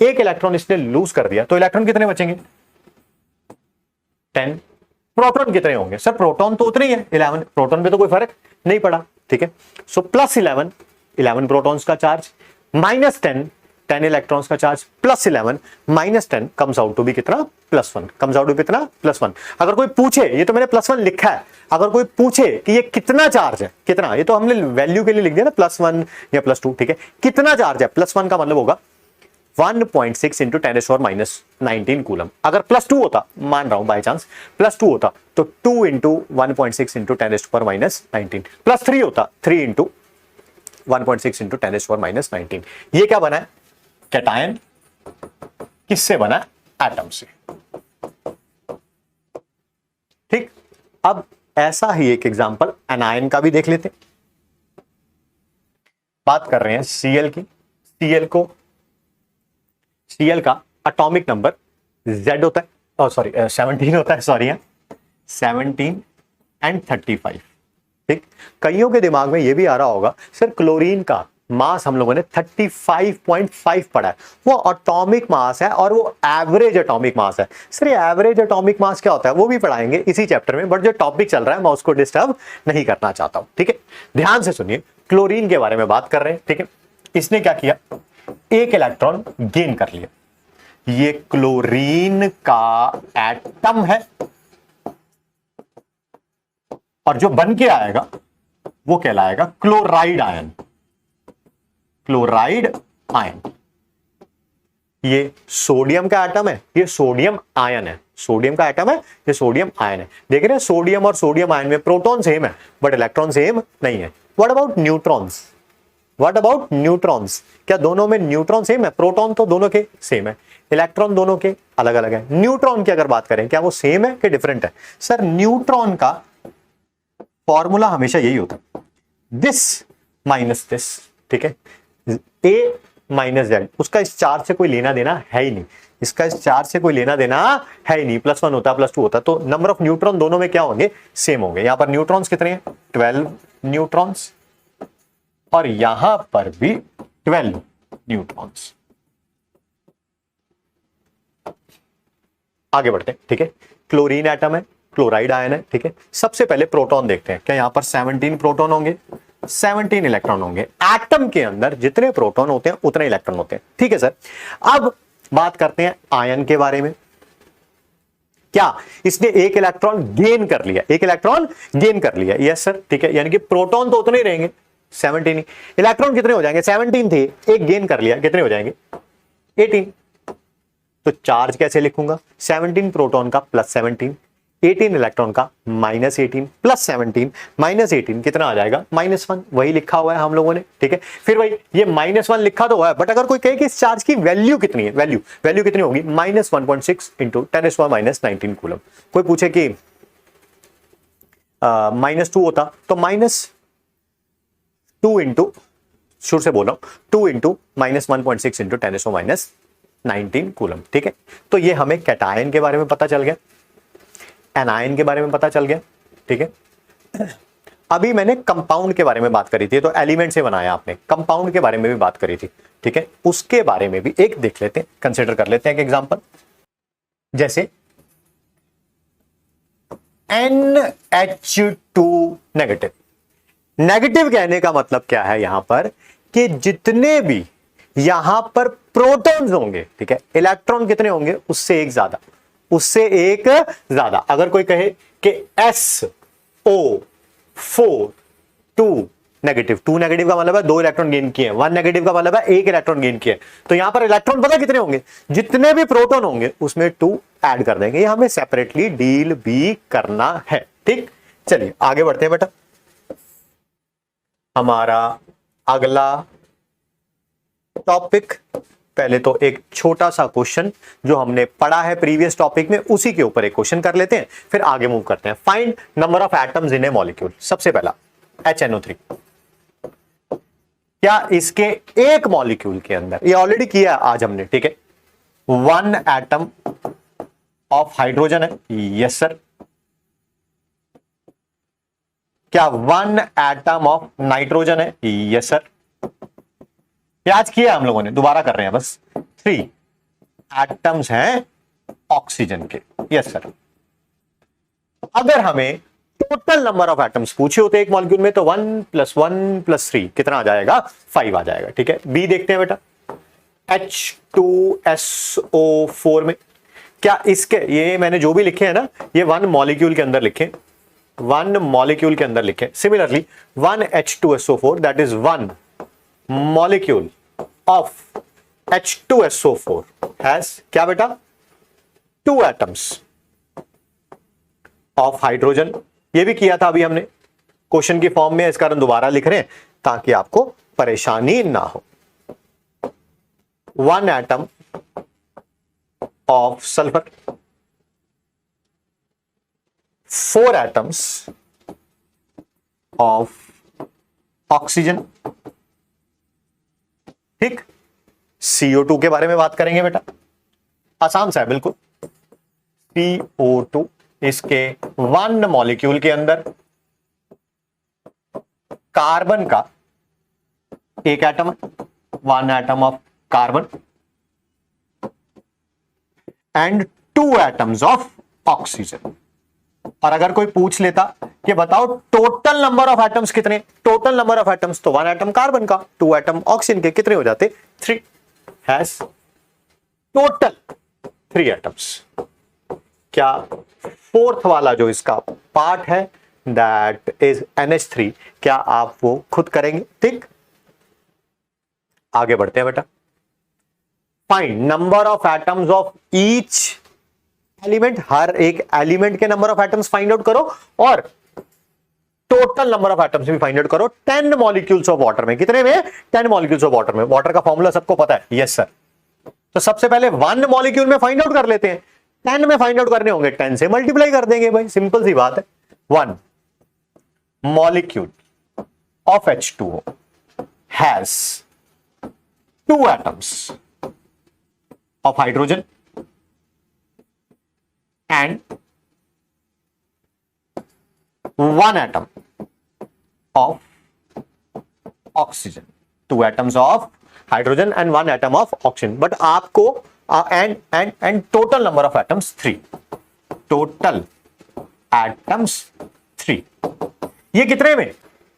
एक इलेक्ट्रॉन इसने लूज कर दिया, तो इलेक्ट्रॉन कितने बचेंगे? 10। प्रोटॉन कितने होंगे? सर प्रोटॉन तो उतने ही है, 11। प्रोटॉन पे तो कोई फर्क नहीं पड़ा, ठीक है। सो +11, 11 प्रोटॉन्स का चार्ज, -10, 10 इलेक्ट्रॉन्स का charge, +11 -10 comes out to be कितना? +1। कम्स आउट टू कितना? +1। अगर कोई पूछे, ये तो मैंने +1 लिखा है, अगर कोई पूछे कि ये कितना चार्ज है, कितना, ये तो हमने वैल्यू के लिए लिख दिया ना, +1 या +2, ठीक है। कितना चार्ज है? +1 का मतलब होगा 1.6 इंटू 10⁻⁻19 कूलम। अगर +2 होता, मान रहा हूं बाय चांस +2 होता, तो 2 इंटू 1.6 इंटू 10⁻⁻19, +3 होता, 3 इंटू 1.6 इंटू 10⁻⁻19। ये क्या बना है? कैटायन। किससे बना? एटम से, ठीक। अब ऐसा ही एक एग्जांपल एनायन का भी देख लेते। बात कर रहे हैं Cl की। Cl का एटॉमिक नंबर Z होता है, सॉरी 17 होता है, सॉरी 17 एंड 35, ठीक। कईयों के दिमाग में यह भी आ रहा होगा, सर क्लोरीन का मास हम लोगों ने 35.5 पढ़ा है, वो एटॉमिक मास है और वो एवरेज एटॉमिक मास है। सर ये एवरेज एटॉमिक मास क्या होता है वो भी पढ़ाएंगे इसी चैप्टर में, बट जो टॉपिक चल रहा है मैं उसको डिस्टर्ब नहीं करना चाहता हूं, ठीक है। ध्यान से सुनिए, क्लोरीन के बारे में बात कर रहे हैं, ठीक है। इसने क्या किया? एक इलेक्ट्रॉन गेन कर लिया। ये क्लोरीन का एटम है और जो बन के आएगा वो कहलाएगा क्लोराइड आयन, क्लोराइड आयन। ये सोडियम का एटम है, ये सोडियम आयन है, सोडियम का एटम है, ये सोडियम आयन है। देख रहे हैं सोडियम और सोडियम आयन में प्रोटॉन सेम है बट इलेक्ट्रॉन सेम नहीं है। What about neutrons? What about neutrons? क्या दोनों में न्यूट्रॉन सेम है? प्रोटॉन तो दोनों के सेम है, इलेक्ट्रॉन दोनों के अलग अलग है। न्यूट्रॉन की अगर बात करें, क्या वो सेम है कि डिफरेंट है? सर न्यूट्रॉन का फॉर्मूला हमेशा यही होता है, दिस माइनस दिस, ठीक है। A माइनस Z, उसका इस चार्ज से कोई लेना देना है ही नहीं, इसका इस चार्ज से कोई लेना देना है ही नहीं। +1 होता, +2 होता, तो नंबर ऑफ न्यूट्रॉन दोनों में क्या होंगे? सेम होंगे। यहां पर न्यूट्रॉन्स कितने हैं? 12 न्यूट्रॉन्स, और यहां पर भी 12 न्यूट्रॉन्स। आगे बढ़ते हैं, ठीक है। क्लोरीन एटम है, क्लोराइड आयन है, ठीक है। सबसे पहले प्रोटॉन देखते हैं। क्या यहां पर 17 प्रोटॉन होंगे? 17 इलेक्ट्रॉन होंगे। एटम के अंदर जितने प्रोटॉन होते हैं उतने इलेक्ट्रॉन होते हैं, ठीक है सर। अब बात करते हैं आयन के बारे में। क्या इसने एक इलेक्ट्रॉन गेन कर लिया? एक इलेक्ट्रॉन गेन कर लिया, यस सर, ठीक है। यानी कि प्रोटॉन तो उतने ही रहेंगे 17 ही, इलेक्ट्रॉन कितने हो जाएंगे? 17 थे, एक गेन कर लिया, कितने हो जाएंगे? 18। तो चार्ज कैसे लिखूंगा? 17 प्रोटॉन का प्लस 17, 18 इलेक्ट्रॉन का माइनस 18, प्लस 17 माइनस 18 कितना आ जाएगा? -1। वही लिखा हुआ है हम लोगों ने, ठीक है। फिर भाई ये -1 लिखा तो हुआ है, बट अगर कोई कहे कि इस चार्ज की वैल्यू कितनी है, वैल्यू कितनी होगी? -1.6 इंटू 10⁻⁻19 कूलम। कोई पूछे कि -2 होता तो -2 इंटू, शुरू से बोल रहा हूं, 2 इंटू -1.6 इंटू 10⁻⁻19 कूलम, ठीक है। तो ये हमें कैटायन के बारे में पता चल गया, एनायन के बारे में पता चल गया, ठीक है। अभी मैंने कंपाउंड के बारे में बात करी थी, तो एलिमेंट से बनाया आपने, कंपाउंड के बारे में भी बात करी थी, ठीक है। उसके बारे में भी एक देख लेते हैं, कंसीडर कर लेते हैं एक एग्जांपल। जैसे NH2 नेगेटिव। नेगेटिव कहने का मतलब क्या है यहां पर? कि जितने भी यहां पर प्रोटॉन्स होंगे, ठीक है, इलेक्ट्रॉन कितने होंगे? उससे एक ज्यादा, उससे एक ज्यादा। अगर कोई कहे कि SO4 2 नेगेटिव, 2 नेगेटिव का मतलब है 2 इलेक्ट्रॉन गेन किए, 1 नेगेटिव का मतलब है 1 इलेक्ट्रॉन गेन किए। तो यहां पर इलेक्ट्रॉन पता कितने होंगे? जितने भी प्रोटॉन होंगे उसमें 2 ऐड कर देंगे। ये हमें सेपरेटली डील भी करना है, ठीक। चलिए आगे बढ़ते हैं बेटा। हमारा अगला टॉपिक, पहले तो एक छोटा सा क्वेश्चन जो हमने पढ़ा है प्रीवियस टॉपिक में, उसी के ऊपर एक क्वेश्चन कर लेते हैं, फिर आगे मूव करते हैं। Find number of atoms in A molecule. सबसे पहला HNO3। क्या इसके एक मॉलिक्यूल के अंदर, ये ऑलरेडी किया आज हमने, ठीक है, 1 एटम ऑफ हाइड्रोजन है? Yes sir. क्या 1 एटम ऑफ नाइट्रोजन है? Yes sir. आज किया हम लोगों ने, दोबारा कर रहे हैं बस। 3 एटम्स हैं ऑक्सीजन के, यस सर। अगर हमें टोटल नंबर ऑफ एटम्स पूछे होते एक मॉलिक्यूल में, तो 1 + 1 + 3 कितना आ जाएगा? 5 आ जाएगा, ठीक है। बी देखते हैं बेटा, H2SO4 में। क्या इसके, ये मैंने जो भी लिखे हैं ना, ये 1 मॉलिक्यूल के अंदर लिखे, 1 मॉलिक्यूल के अंदर लिखे। Similarly 1 H2SO4 that is 1 molecule of H2SO4 has क्या बेटा? 2 atoms of hydrogen। ये भी किया था अभी हमने क्वेश्चन की फॉर्म में, इस कारण दोबारा लिख रहे हैं ताकि आपको परेशानी ना हो। 1 atom of sulfur, 4 atoms of oxygen, ठीक। CO2 के बारे में बात करेंगे बेटा, आसान सा है बिल्कुल। CO2 इसके 1 मॉलिक्यूल के अंदर कार्बन का एक atom, 1 atom of carbon and 2 atoms of oxygen. और अगर कोई पूछ लेता कि बताओ टोटल नंबर ऑफ एटम्स कितने? टोटल नंबर ऑफ एटम्स तो 1 एटम कार्बन का, 2 एटम ऑक्सीजन के, कितने हो जाते? 3 हैज टोटल 3 एटम्स। क्या 4th वाला जो इसका पार्ट है दैट इज NH3, क्या आप वो खुद करेंगे? ठीक, आगे बढ़ते हैं बेटा। Find number of atoms of each element. हर एक एलिमेंट के number of atoms find out करो और टोटल नंबर ऑफ एटम्स भी फाइंड आउट करो। 10 मॉलिक्यूल्स ऑफ वाटर में, कितने में? 10 मॉलिक्यूल्स ऑफ वाटर में। वाटर का फॉर्मूला सबको पता है? Yes sir. तो सबसे पहले 1 मॉलिक्यूल में फाइंड आउट कर लेते हैं, 10 में फाइंड आउट करने होंगे, 10 से मल्टीप्लाई कर देंगे भाई, सिंपल सी बात है। 1 molecule of H2O has 2 atoms of hydrogen and 1 atom of oxygen। 2 atoms of hydrogen and 1 atom of oxygen। But आपको and total number of atoms 3, total atoms 3। ये कितने में,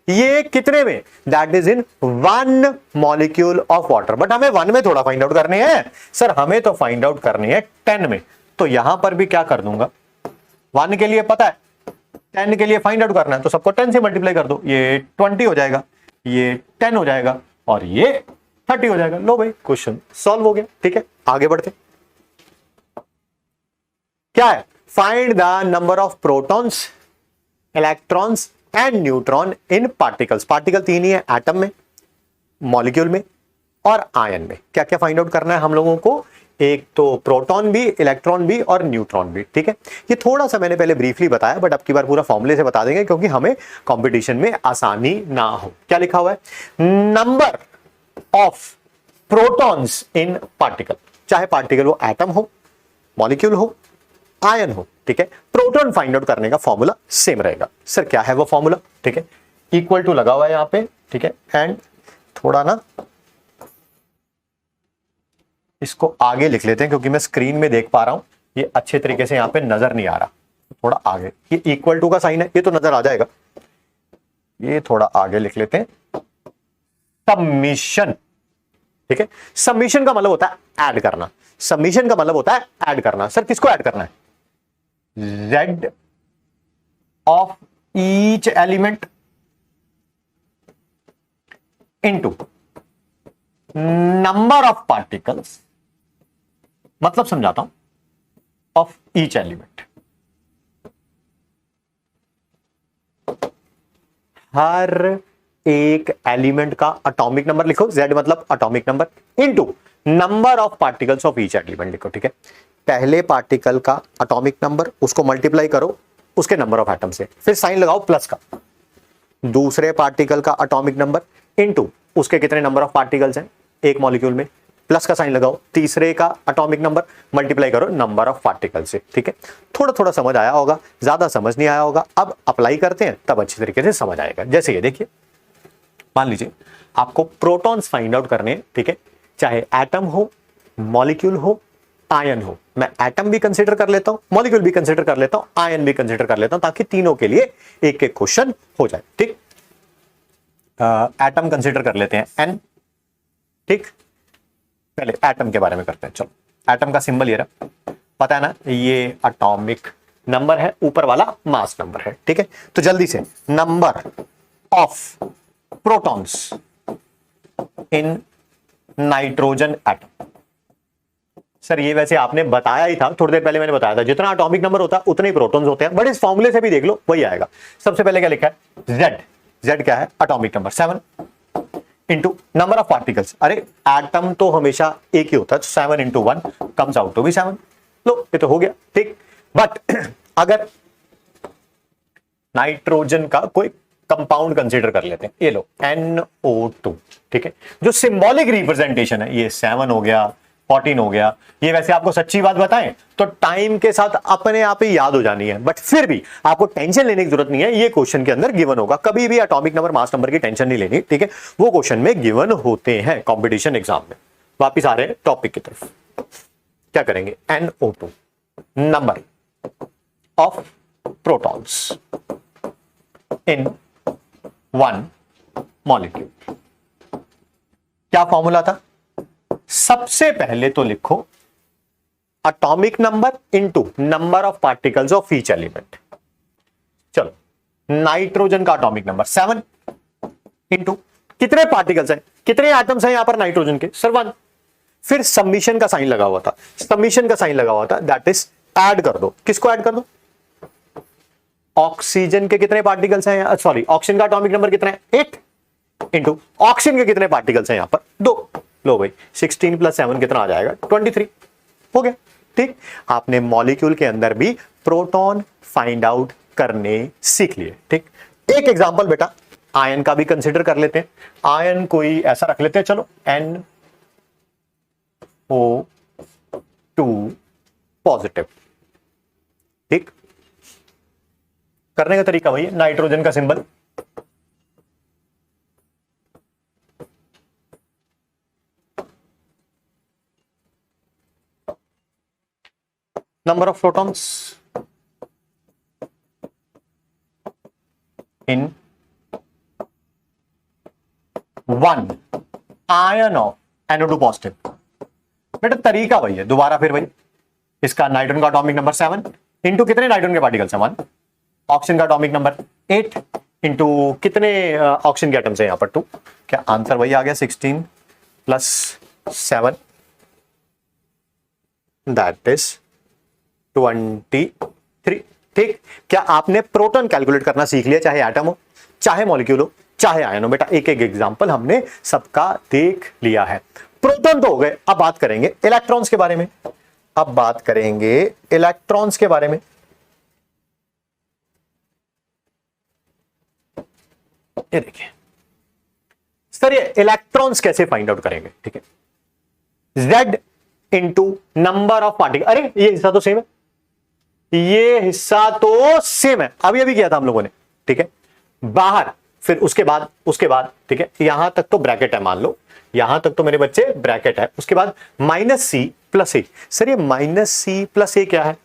ये कितने में, that is in 1 molecule of water. But हमें 1 में थोड़ा फाइंड आउट करने हैं सर, हमें तो फाइंड आउट करनी है 10 में। तो यहां पर भी क्या कर दूंगा, 1 के लिए पता है, 10 के लिए फाइंड आउट करना है, तो सबको 10 से मल्टीप्लाई कर दो, ये 20 हो जाएगा, ये 10 हो जाएगा और ये 30 हो जाएगा। लो भाई, क्वेश्चन सॉल्व हो गया। ठीक है, आगे बढ़ते। क्या है, find the number of protons, electrons and neutron in particles. Particle 3 ही है, एटम में, मॉलिक्यूल में और आयन में। क्या क्या फाइंड आउट करना है हम लोगों को, एक तो प्रोटॉन भी, इलेक्ट्रॉन भी और न्यूट्रॉन भी। ठीक है, ये थोड़ा सा मैंने पहले ब्रीफली बताया, बट अब की बार पूरा फॉर्मूले से बता देंगे क्योंकि हमें कंपटीशन में आसानी ना हो। क्या लिखा हुआ है, number of protons in particle, चाहे पार्टिकल वो एटम हो, मॉलिक्यूल हो, आयन हो। ठीक है, प्रोटॉन फाइंड आउट करने का फॉर्मूला सेम रहेगा। सर क्या है वो फॉर्मूला, ठीक है, इक्वल टू लगा हुआ है यहां पे। ठीक है, एंड थोड़ा ना इसको आगे लिख लेते हैं क्योंकि मैं स्क्रीन में देख पा रहा हूं, ये अच्छे तरीके से यहां पे नजर नहीं आ रहा। थोड़ा आगे, ये इक्वल टू का साइन है, ये तो नजर आ जाएगा, ये थोड़ा आगे लिख लेते हैं, सबमिशन। ठीक है, सबमिशन का मतलब होता है ऐड करना, सबमिशन का मतलब होता है ऐड करना। सर किसको ऐड करना है, Z of each element into number of particles, मतलब समझाता हूं, ऑफ ईच एलिमेंट। हर एक एलिमेंट का एटॉमिक नंबर लिखो, Z मतलब atomic number, into number of particles of each element लिखो। ठीक है, पहले पार्टिकल का एटॉमिक नंबर, उसको मल्टीप्लाई करो उसके नंबर ऑफ एटम से, फिर साइन लगाओ प्लस का। दूसरे पार्टिकल का एटॉमिक नंबर इनटू उसके कितने नंबर ऑफ पार्टिकल्स हैं एक मॉलिक्यूल में, प्लस का साइन लगाओ। तीसरे का एटॉमिक नंबर मल्टीप्लाई करो नंबर ऑफ पार्टिकल से। ठीक है, थोड़ा थोड़ा समझ आया होगा, ज्यादा समझ नहीं आया होगा, अब अप्लाई करते हैं तब अच्छी तरीके से समझ आएगा। जैसे ये देखिए, मान लीजिए आपको प्रोटॉन्स फाइंड आउट करने हैं। ठीक है, चाहे एटम हो, मॉलिक्यूल हो, आयन हो। मैं एटम भी कंसीडर कर लेता हूं, मॉलिक्यूल भी कंसीडर कर लेता हूं, आयन भी कंसीडर कर लेता हूं, ताकि तीनों के लिए एक एक क्वेश्चन हो जाए। ठीक, एटम कंसीडर कर लेते हैं N। ठीक, पहले एटम के बारे में करते हैं। चलो, एटम का सिंबल ये रहा, पता है ना, ये एटॉमिक नंबर है, ऊपर वाला मास नंबर है। ठीक है, तो जल्दी से number of protons in nitrogen atom. Sir ये वैसे आपने बताया ही था, थोड़ी देर पहले मैंने बताया था, जितना एटॉमिक नंबर होता है उतने ही प्रोटॉन्स होते हैं, बट इस फॉर्मूले से भी देख लो वही आएगा। सबसे पहले क्या लिखा है, Z क्या है, atomic number 7 into number of particles. अरे एटम तो हमेशा एक ही होता है, 7 into 1 comes out to be 7। लो ये तो हो गया। ठीक, बट अगर नाइट्रोजन का कोई कंपाउंड कंसीडर कर लेते हैं, ये लो NO2। ठीक है, जो सिंबॉलिक रिप्रेजेंटेशन है, ये 7 हो गया, 14 हो गया। ये वैसे आपको सच्ची बात बताएं तो टाइम के साथ अपने आप ही याद हो जानी है, बट फिर भी आपको टेंशन लेने की जरूरत नहीं है, ये क्वेश्चन के अंदर गिवन होगा। कभी भी एटॉमिक नंबर, मास नंबर की टेंशन नहीं लेनी। ठीक है, वो क्वेश्चन में गिवन होते हैं कंपटीशन एग्जाम में। वापिस आ रहे हैं टॉपिक की तरफ, क्या करेंगे, NO2 number of protons in 1 molecule. क्या फॉर्मूला था, सबसे पहले तो लिखो atomic number into number of particles of each element. चलो, नाइट्रोजन का एटॉमिक नंबर 7 इंटू कितने पार्टिकल्स हैं, कितने एटम्स हैं यहां पर नाइट्रोजन के, सर 1। फिर सबमिशन का साइन लगा हुआ था, सबमिशन का साइन लगा हुआ था, दैट इज ऐड कर दो। किसको ऐड कर दो, ऑक्सीजन के कितने पार्टिकल्स हैं, सॉरी ऑक्सीजन का एटॉमिक नंबर कितना है 8 इंटू ऑक्सीजन के कितने पार्टिकल्स हैं यहां पर 2। लो भाई 16 + 7 कितना आ जाएगा 23। हो गया। ठीक, आपने मॉलिक्यूल के अंदर भी प्रोटॉन फाइंड आउट करने सीख लिए। ठीक, एक एग्जांपल बेटा आयन का भी कंसीडर कर लेते हैं। आयन कोई ऐसा रख लेते हैं, चलो NO2 पॉजिटिव। ठीक, करने का तरीका वही है, नाइट्रोजन का symbol, number of protons in one ion of NO2 positive. बेटा तरीका वही है, दोबारा फिर वही, इसका नाइट्रोजन का एटॉमिक नंबर 7 इंटू कितने नाइट्रोजन के पार्टिकल्स हैं 1, ऑक्सीजन का एटॉमिक नंबर 8 इंटू कितने ऑक्सीजन के एटम्स हैं यहां पर 2। क्या आंसर वही आ गया 16 प्लस 7 दैट इज 23। ठीक, क्या आपने प्रोटॉन कैलकुलेट करना सीख लिया, चाहे एटम हो, चाहे मॉलिक्यूल हो, चाहे आयन हो। बेटा एक एक एग्जांपल हमने सबका देख लिया है। प्रोटॉन तो हो गए, अब बात करेंगे इलेक्ट्रॉन्स के बारे में। अब बात करेंगे इलेक्ट्रॉन्स के बारे में। ये देखिए सर, ये इलेक्ट्रॉन्स कैसे फाइंड आउट करेंगे? ठीक है, Z into number of particle. अरे ये हिस्सा तो सेम है, ये हिस्सा तो सेम है, अभी किया था हम लोगों ने। ठीक है, बाहर फिर उसके बाद ठीक है, यहां तक तो ब्रैकेट है, मान लो यहां तक तो मेरे बच्चे ब्रैकेट है। उसके बाद -C + A। सर ये -C + A क्या है?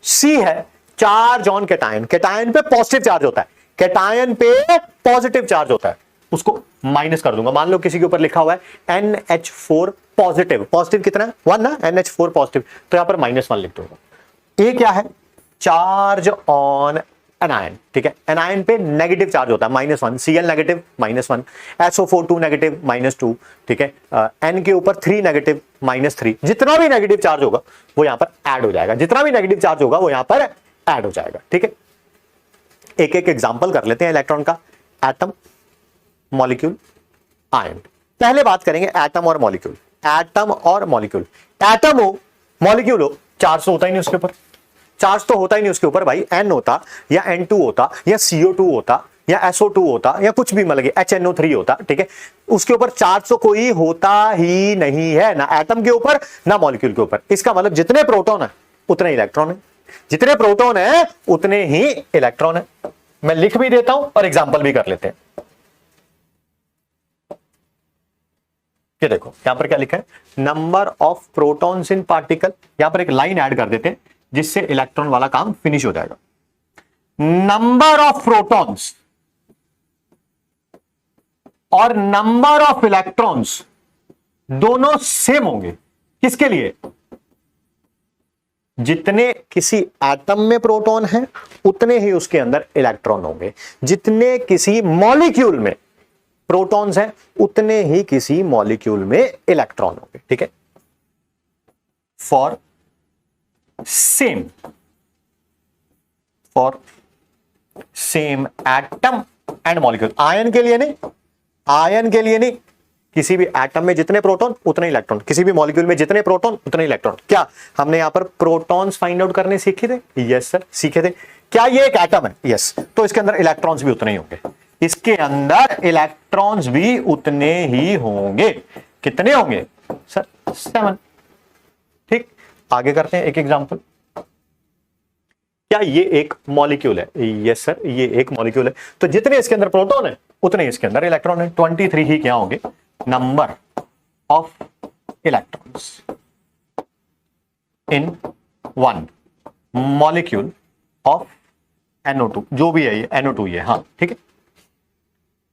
C है चार्ज ऑन कैटायन। कैटायन पे पॉजिटिव चार्ज होता है, कैटायन पे पॉजिटिव चार्ज होता है, उसको माइनस कर दूंगा। मान लो किसी के ऊपर लिखा हुआ है NH4 पॉजिटिव, पॉजिटिव कितना है 1 ना, NH4 पॉजिटिव, तो यहां पर -1 लिख दूंगा। ये क्या है? Charge on anion. ठीक है, एनायन पे नेगेटिव चार्ज होता है -1, Cl नेगेटिव -1, SO4 2 नेगेटिव -2। ठीक है, N के ऊपर 3 नेगेटिव -3। जितना भी नेगेटिव चार्ज होगा वो यहां पर ऐड हो जाएगा, जितना भी नेगेटिव चार्ज होगा वो यहां पर ऐड हो जाएगा। ठीक है, एक एक एग्जांपल कर लेते हैं इलेक्ट्रॉन का। Atom, molecule, ion. पहले बात करेंगे एटम और मॉलिक्यूल। एटम और मॉलिक्यूल, एटम हो मॉलिक्यूल हो, चार्ज तो होता ही नहीं उसके ऊपर, चार्ज तो होता ही नहीं उसके ऊपर भाई। N होता या N2 होता या CO2 होता या SO2 होता या कुछ भी, मतलब HNO3 होता। ठीक है, उसके ऊपर चार्ज तो कोई होता ही नहीं है, ना एटम के ऊपर ना मॉलिक्यूल के ऊपर। इसका मतलब जितने प्रोटॉन है उतने इलेक्ट्रॉन है, जितने प्रोटॉन है उतने ही इलेक्ट्रॉन है। मैं लिख भी देता हूं और एग्जाम्पल भी कर लेते हैं। ये देखो यहां पर क्या लिखा है, number of protons in particle. यहां पर एक लाइन ऐड कर देते हैं जिससे इलेक्ट्रॉन वाला काम फिनिश हो जाएगा। नंबर ऑफ प्रोटॉन्स और नंबर ऑफ इलेक्ट्रॉन्स दोनों सेम होंगे। किसके लिए? जितने किसी एटम में प्रोटॉन है उतने ही उसके अंदर इलेक्ट्रॉन होंगे, जितने किसी मॉलिक्यूल में प्रोटॉन्स हैं उतने ही किसी मॉलिक्यूल में इलेक्ट्रॉन होंगे। ठीक है, for same atom and molecule. Ion के लिए नहीं, आयन के लिए नहीं, किसी भी एटम में जितने प्रोटॉन उतने इलेक्ट्रॉन, किसी भी मॉलिक्यूल में जितने प्रोटॉन उतने इलेक्ट्रॉन। क्या हमने यहां पर प्रोटॉन्स फाइंड आउट करने सीखे थे? यस सर सीखे थे। क्या ये एक एटम है? यस, तो इसके अंदर इलेक्ट्रॉन्स भी उतने ही होंगे, इसके अंदर इलेक्ट्रॉन्स भी उतने ही होंगे। कितने होंगे सर? 7। ठीक, आगे करते हैं एक एग्जांपल। क्या ये एक मॉलिक्यूल है? यस सर ये एक मॉलिक्यूल है, तो जितने इसके अंदर प्रोटॉन है उतने इसके अंदर इलेक्ट्रॉन है। 23 ही क्या होंगे? Number of electrons in one molecule of NO2, जो भी है ये NO2 ये। हाँ ठीक है,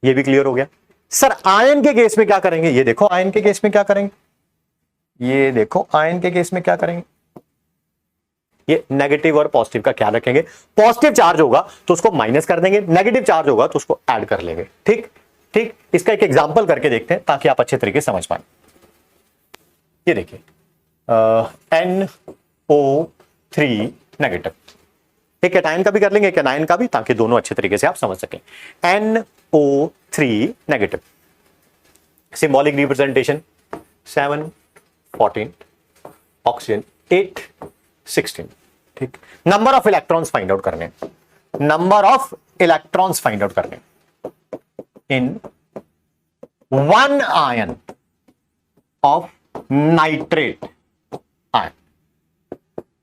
ये भी क्लियर हो गया। सर आयन के केस में क्या करेंगे? ये देखो आयन के केस में क्या करेंगे, ये देखो आयन के केस में क्या करेंगे। ये नेगेटिव और पॉजिटिव का ख्याल रखेंगे। पॉजिटिव चार्ज होगा तो उसको माइनस कर देंगे, नेगेटिव चार्ज होगा तो उसको ऐड कर लेंगे। ठीक ठीक, इसका एक एग्जांपल करके देखते हैं ताकि आप अच्छे तरीके से समझ पाए। ये देखिए NO3 नेगेटिव, एक कैटायन का भी कर लेंगे, एक एनायन का भी, ताकि दोनों अच्छे तरीके से आप समझ सकें। NO3 negative, symbolic representation 7 14, oxygen 8 16। ठीक, number of electrons find out करने, number of electrons find out करने in one ion of nitrate ion.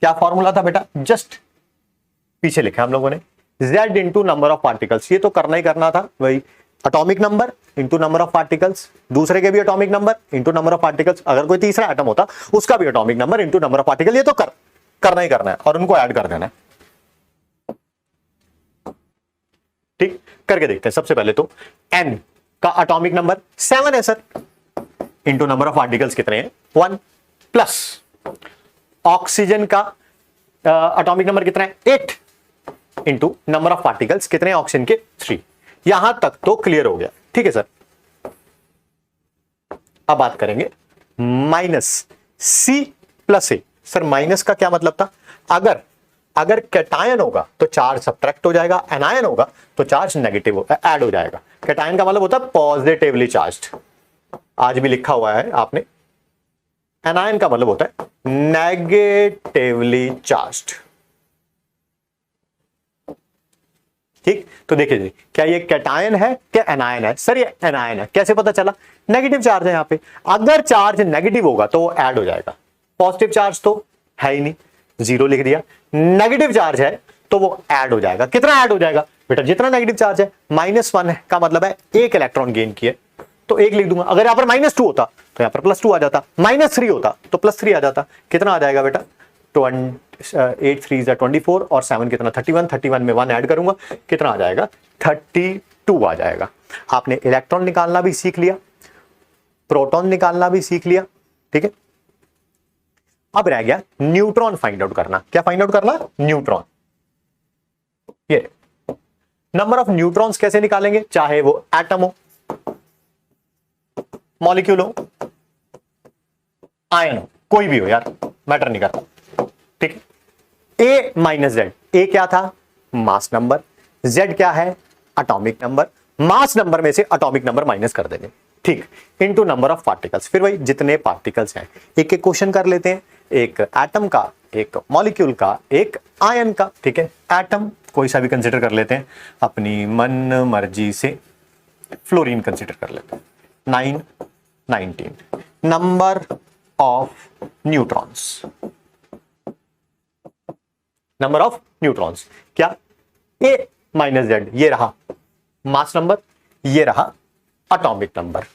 क्या फॉर्मूला था बेटा? जस्ट पीछे लिखा हम लोगों ने, Z into number of particles. ये तो करना ही करना था वही, atomic number into number of particles, दूसरे के भी atomic number into number of particles, अगर कोई तीसरा एटम होता उसका भी atomic number into number of particle. ये तो कर, करना ही करना है और उनको ऐड कर देना है। ठीक, करके देखते हैं। सबसे पहले तो N का एटॉमिक नंबर 7 है sir, into number of particles कितने हैं 1, प्लस ऑक्सीजन का एटॉमिक नंबर कितना है 8, इंटू नंबर ऑफ पार्टिकल्स कितने हैं ऑक्सीजन के 3। यहां तक तो क्लियर हो गया, ठीक है सर। अब बात करेंगे माइनस C प्लस ए। सर माइनस का क्या मतलब था, अगर कैटायन होगा तो चार्ज सब्ट्रैक्ट हो जाएगा, एनायन होगा तो चार्ज नेगेटिव ऐड हो जाएगा। कैटायन का मतलब होता है पॉजिटिवली चार्ज्ड, आज भी लिखा हुआ है आपने। एनायन का मतलब होता है नेगेटिवली चार्ज्ड। ठीक, तो देखिए जी, क्या ये कैटायन है क्या एनायन है? सर ये एनायन है। कैसे पता चला? नेगेटिव चार्ज है यहाँ पे, अगर चार्ज नेगेटिव होगा तो वो ऐड हो जाएगा। पॉजिटिव चार्ज तो है ही नहीं, 0 लिख दिया। नेगेटिव चार्ज है तो वो ऐड हो जाएगा। कितना ऐड हो जाएगा बेटा? जितना नेगेटिव चार्ज है -1 है का मतलब है एक इलेक्ट्रॉन गेन किए, तो 1 लिख दूंगा। अगर यहां पर -2 होता तो यहां पर +2 आ जाता, -3 होता तो +3 आ जाता। कितना आ जाएगा बेटा? 8 3 24 और 7 कितना 31 में 1 ऐड करूंगा, कितना आ जाएगा 32 आ जाएगा। आपने इलेक्ट्रॉन निकालना भी सीख लिया, प्रोटॉन निकालना भी सीख लिया, ठीक है। अब रह गया न्यूट्रॉन फाइंड आउट करना। क्या फाइंड आउट करना? न्यूट्रॉन। ये नंबर ऑफ न्यूट्रॉन्स कैसे निकालेंगे? चाहे वो एटम हो, मॉलिक्यूल हो, आयन हो, कोई भी हो यार, मैटर नहीं करता, ठीक है। ए माइनस जेड, ए क्या था? मास नंबर, जेड क्या है? Atomic number. मास नंबर में से एटॉमिक नंबर माइनस कर देंगे, ठीक, इनटू नंबर ऑफ पार्टिकल्स। फिर भाई जितने पार्टिकल्स हैं एक एक क्वेश्चन कर लेते हैं, एक एटम का, एक मॉलिक्यूल का, एक आयन का, ठीक है। एटम कोई सा भी कंसीडर कर लेते हैं, अपनी मन मर्जी से फ्लोरीन कंसीडर कर लेते हैं। 9 19 number of neutrons, number of neutrons क्या? ए माइनस जेड, ये रहा मास नंबर, ये रहा एटॉमिक नंबर।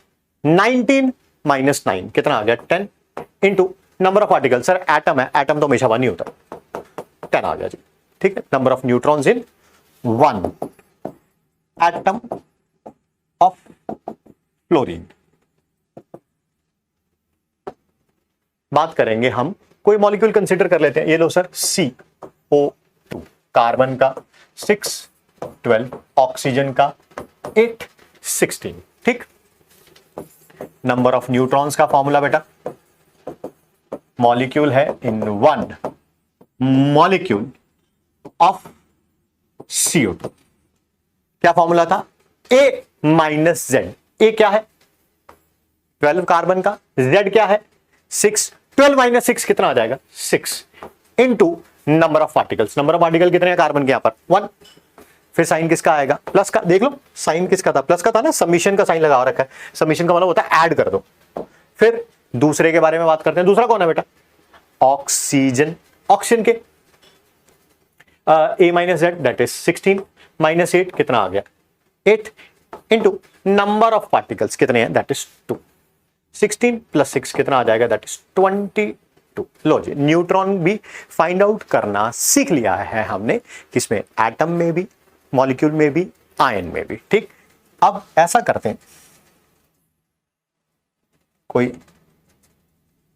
19 माइनस 9 कितना आ गया 10, into number of particle. Sir atom है, एटम तो हमेशा 1 ही होता है, 10 आ गया जी, ठीक है। Number of neutrons in 1 atom of fluorine. बात करेंगे हम, कोई मॉलिक्यूल कंसीडर कर लेते हैं। ये लो सर CO2, कार्बन का 6 12, ऑक्सीजन का 8 16, ठीक। नंबर ऑफ न्यूट्रॉन्स का फॉर्मूला बेटा, मॉलिक्यूल है इन 1 मॉलिक्यूल ऑफ CO2, क्या फॉर्मूला था? A minus Z. ए क्या है? 12 कार्बन का, जेड क्या है 6, 12 माइनस 6 कितना आ जाएगा 6, into number of particles. Number of particle कितने हैं कार्बन के? यहां पर 1। फिर साइन किसका आएगा? प्लस का। देख लो साइन किसका था? प्लस का था ना, समीशन का साइन लगा रखा है। समीशन का मतलब होता है ऐड कर दो। फिर दूसरे के बारे में बात करते हैं। दूसरा कौन है बेटा? ऑक्सीजन। ऑक्सीजन के A minus Z that is 16 minus 8 कितना आ गया 8, इंटू नंबर ऑफ पार्टिकल्स कितने हैं? That is 2। 16 प्लस 6 कितना आ जाएगा? That is 22। लो जी, न्यूट्रॉन भी फाइंड आउट करना सीख लिया है हमने, किसमें? एटम में भी, मॉलिक्यूल में भी, आयन में भी, ठीक। अब ऐसा करते हैं, कोई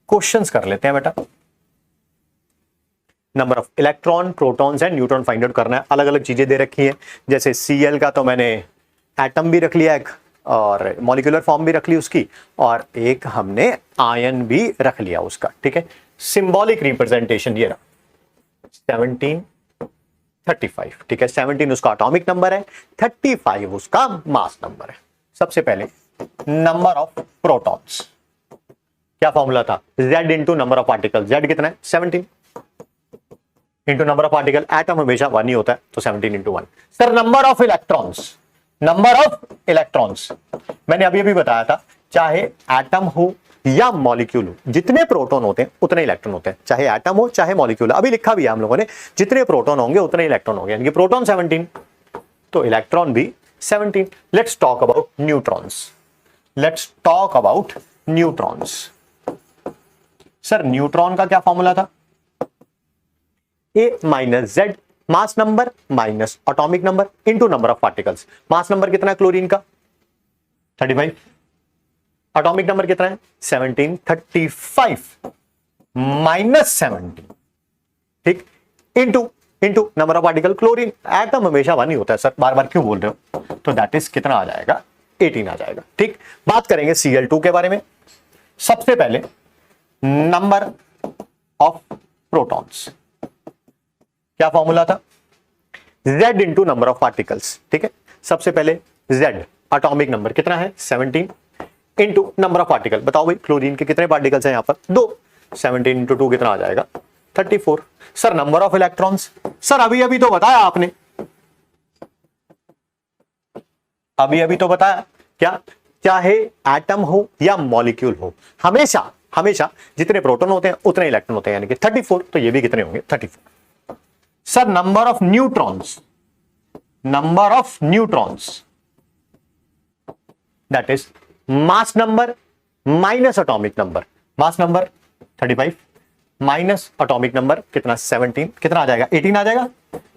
क्वेश्चंस कर लेते हैं बेटा। Number of electron, protons and neutron find out करना है। अलग अलग चीजें दे रखी हैं, जैसे Cl का तो मैंने एटम भी रख लिया एक, और मॉलिक्यूलर फॉर्म भी रख ली उसकी, और एक हमने आयन भी रख लिया उसका, ठीक है। सिंबॉलिक रिप्रेजेंटेशन ये रहा 17 35, ठीक है। 17 उसका एटॉमिक नंबर है, 35 उसका मास नंबर है। सबसे पहले नंबर ऑफ प्रोटॉन्स, क्या फॉर्मूला था? Z into number of particle. Z कितना है? 17, into number of particle. Atom हमेशा 1 ही होता है, तो 17 into 1। Sir number of electrons, number of electrons मैंने अभी अभी बताया था, चाहे एटम हो या मॉलिक्यूल हो, जितने प्रोटॉन होते हैं उतने इलेक्ट्रॉन होते हैं, चाहे एटम हो चाहे मॉलिक्यूल। अभी लिखा भी है हम लोगों ने, जितने प्रोटॉन होंगे उतने इलेक्ट्रॉन होंगे, यानी कि प्रोटॉन 17 तो इलेक्ट्रॉन भी 17। Let's talk about neutrons, let's talk about neutrons. Sir neutron का क्या फॉर्मूला था? A minus Z, mass number minus atomic number into number of particles. Mass number कितना है क्लोरीन का 35, एटॉमिक नंबर कितना है 17, 35 माइनस 17, ठीक, into number of particle. Chlorine atom हमेशा 1 ही होता है सर, बार बार क्यों बोल रहे हो, तो दैट इज कितना आ जाएगा 18 आ जाएगा। ठीक, बात करेंगे Cl2 के बारे में। सबसे पहले नंबर ऑफ प्रोटॉन्स, क्या फॉर्मूला था, Z into number of particles. ठीक है, सबसे पहले Z एटॉमिक नंबर कितना है 17 इंटू नंबर ऑफ पार्टिकल। बताओ भाई क्लोरीन के कितने पार्टिकल्स हैं यहां पर, 2, 17 इंटू 2 कितना आ जाएगा 34। Sir number of electrons, sir अभी अभी तो बताया आपने, अभी तो बताया, क्या चाहे एटम हो या मॉलिक्यूल हो, हमेशा जितने प्रोटॉन होते हैं उतने इलेक्ट्रॉन होते हैं, यानी कि 34, तो ये भी कितने होंगे 34। Sir number of neutrons that is mass number minus atomic number. Mass number 35 minus atomic number कितना 17, कितना आ जाएगा 18 आ जाएगा।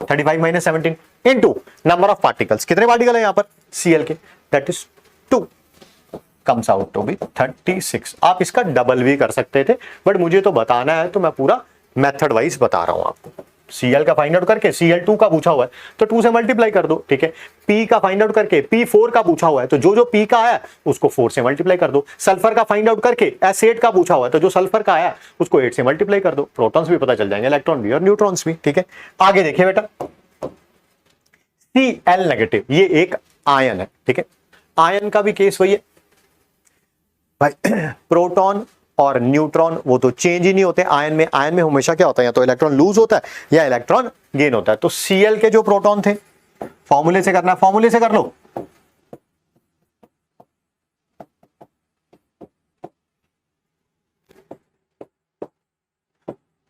35 minus 17 into number of particles, कितने पार्टिकल है यहां पर Cl के, that is 2, comes out to be 36। आप इसका डबल भी कर सकते थे, बट मुझे तो बताना है तो मैं पूरा मेथड वाइज बता रहा हूं आपको। Cl का फाइंड आउट करके Cl2 का पूछा हुआ है तो 2 से मल्टीप्लाई कर दो। ठीक है, P का फाइंड आउट करके P4 का पूछा हुआ है तो जो P का आया उसको 4 से मल्टीप्लाई कर दो। सल्फर का फाइंड आउट करके S8 का पूछा हुआ है तो जो सल्फर का आया उसको 8 से मल्टीप्लाई कर दो। प्रोटॉन्स भी पता चल जाएंगे, इलेक्ट्रॉन भी और न्यूट्रॉन्स भी। ठीक है, आगे देखिए बेटा, Cl नेगेटिव, ये एक आयन है। ठीक है, आयन का भी केस वही है भाई, प्रोटॉन और न्यूट्रॉन वो तो चेंज ही नहीं होते आयन में हमेशा क्या होता है, या तो इलेक्ट्रॉन लूज होता है या इलेक्ट्रॉन गेन होता है। तो Cl के जो प्रोटॉन थे, फॉर्मूले से करना, फॉर्मूले से कर लो,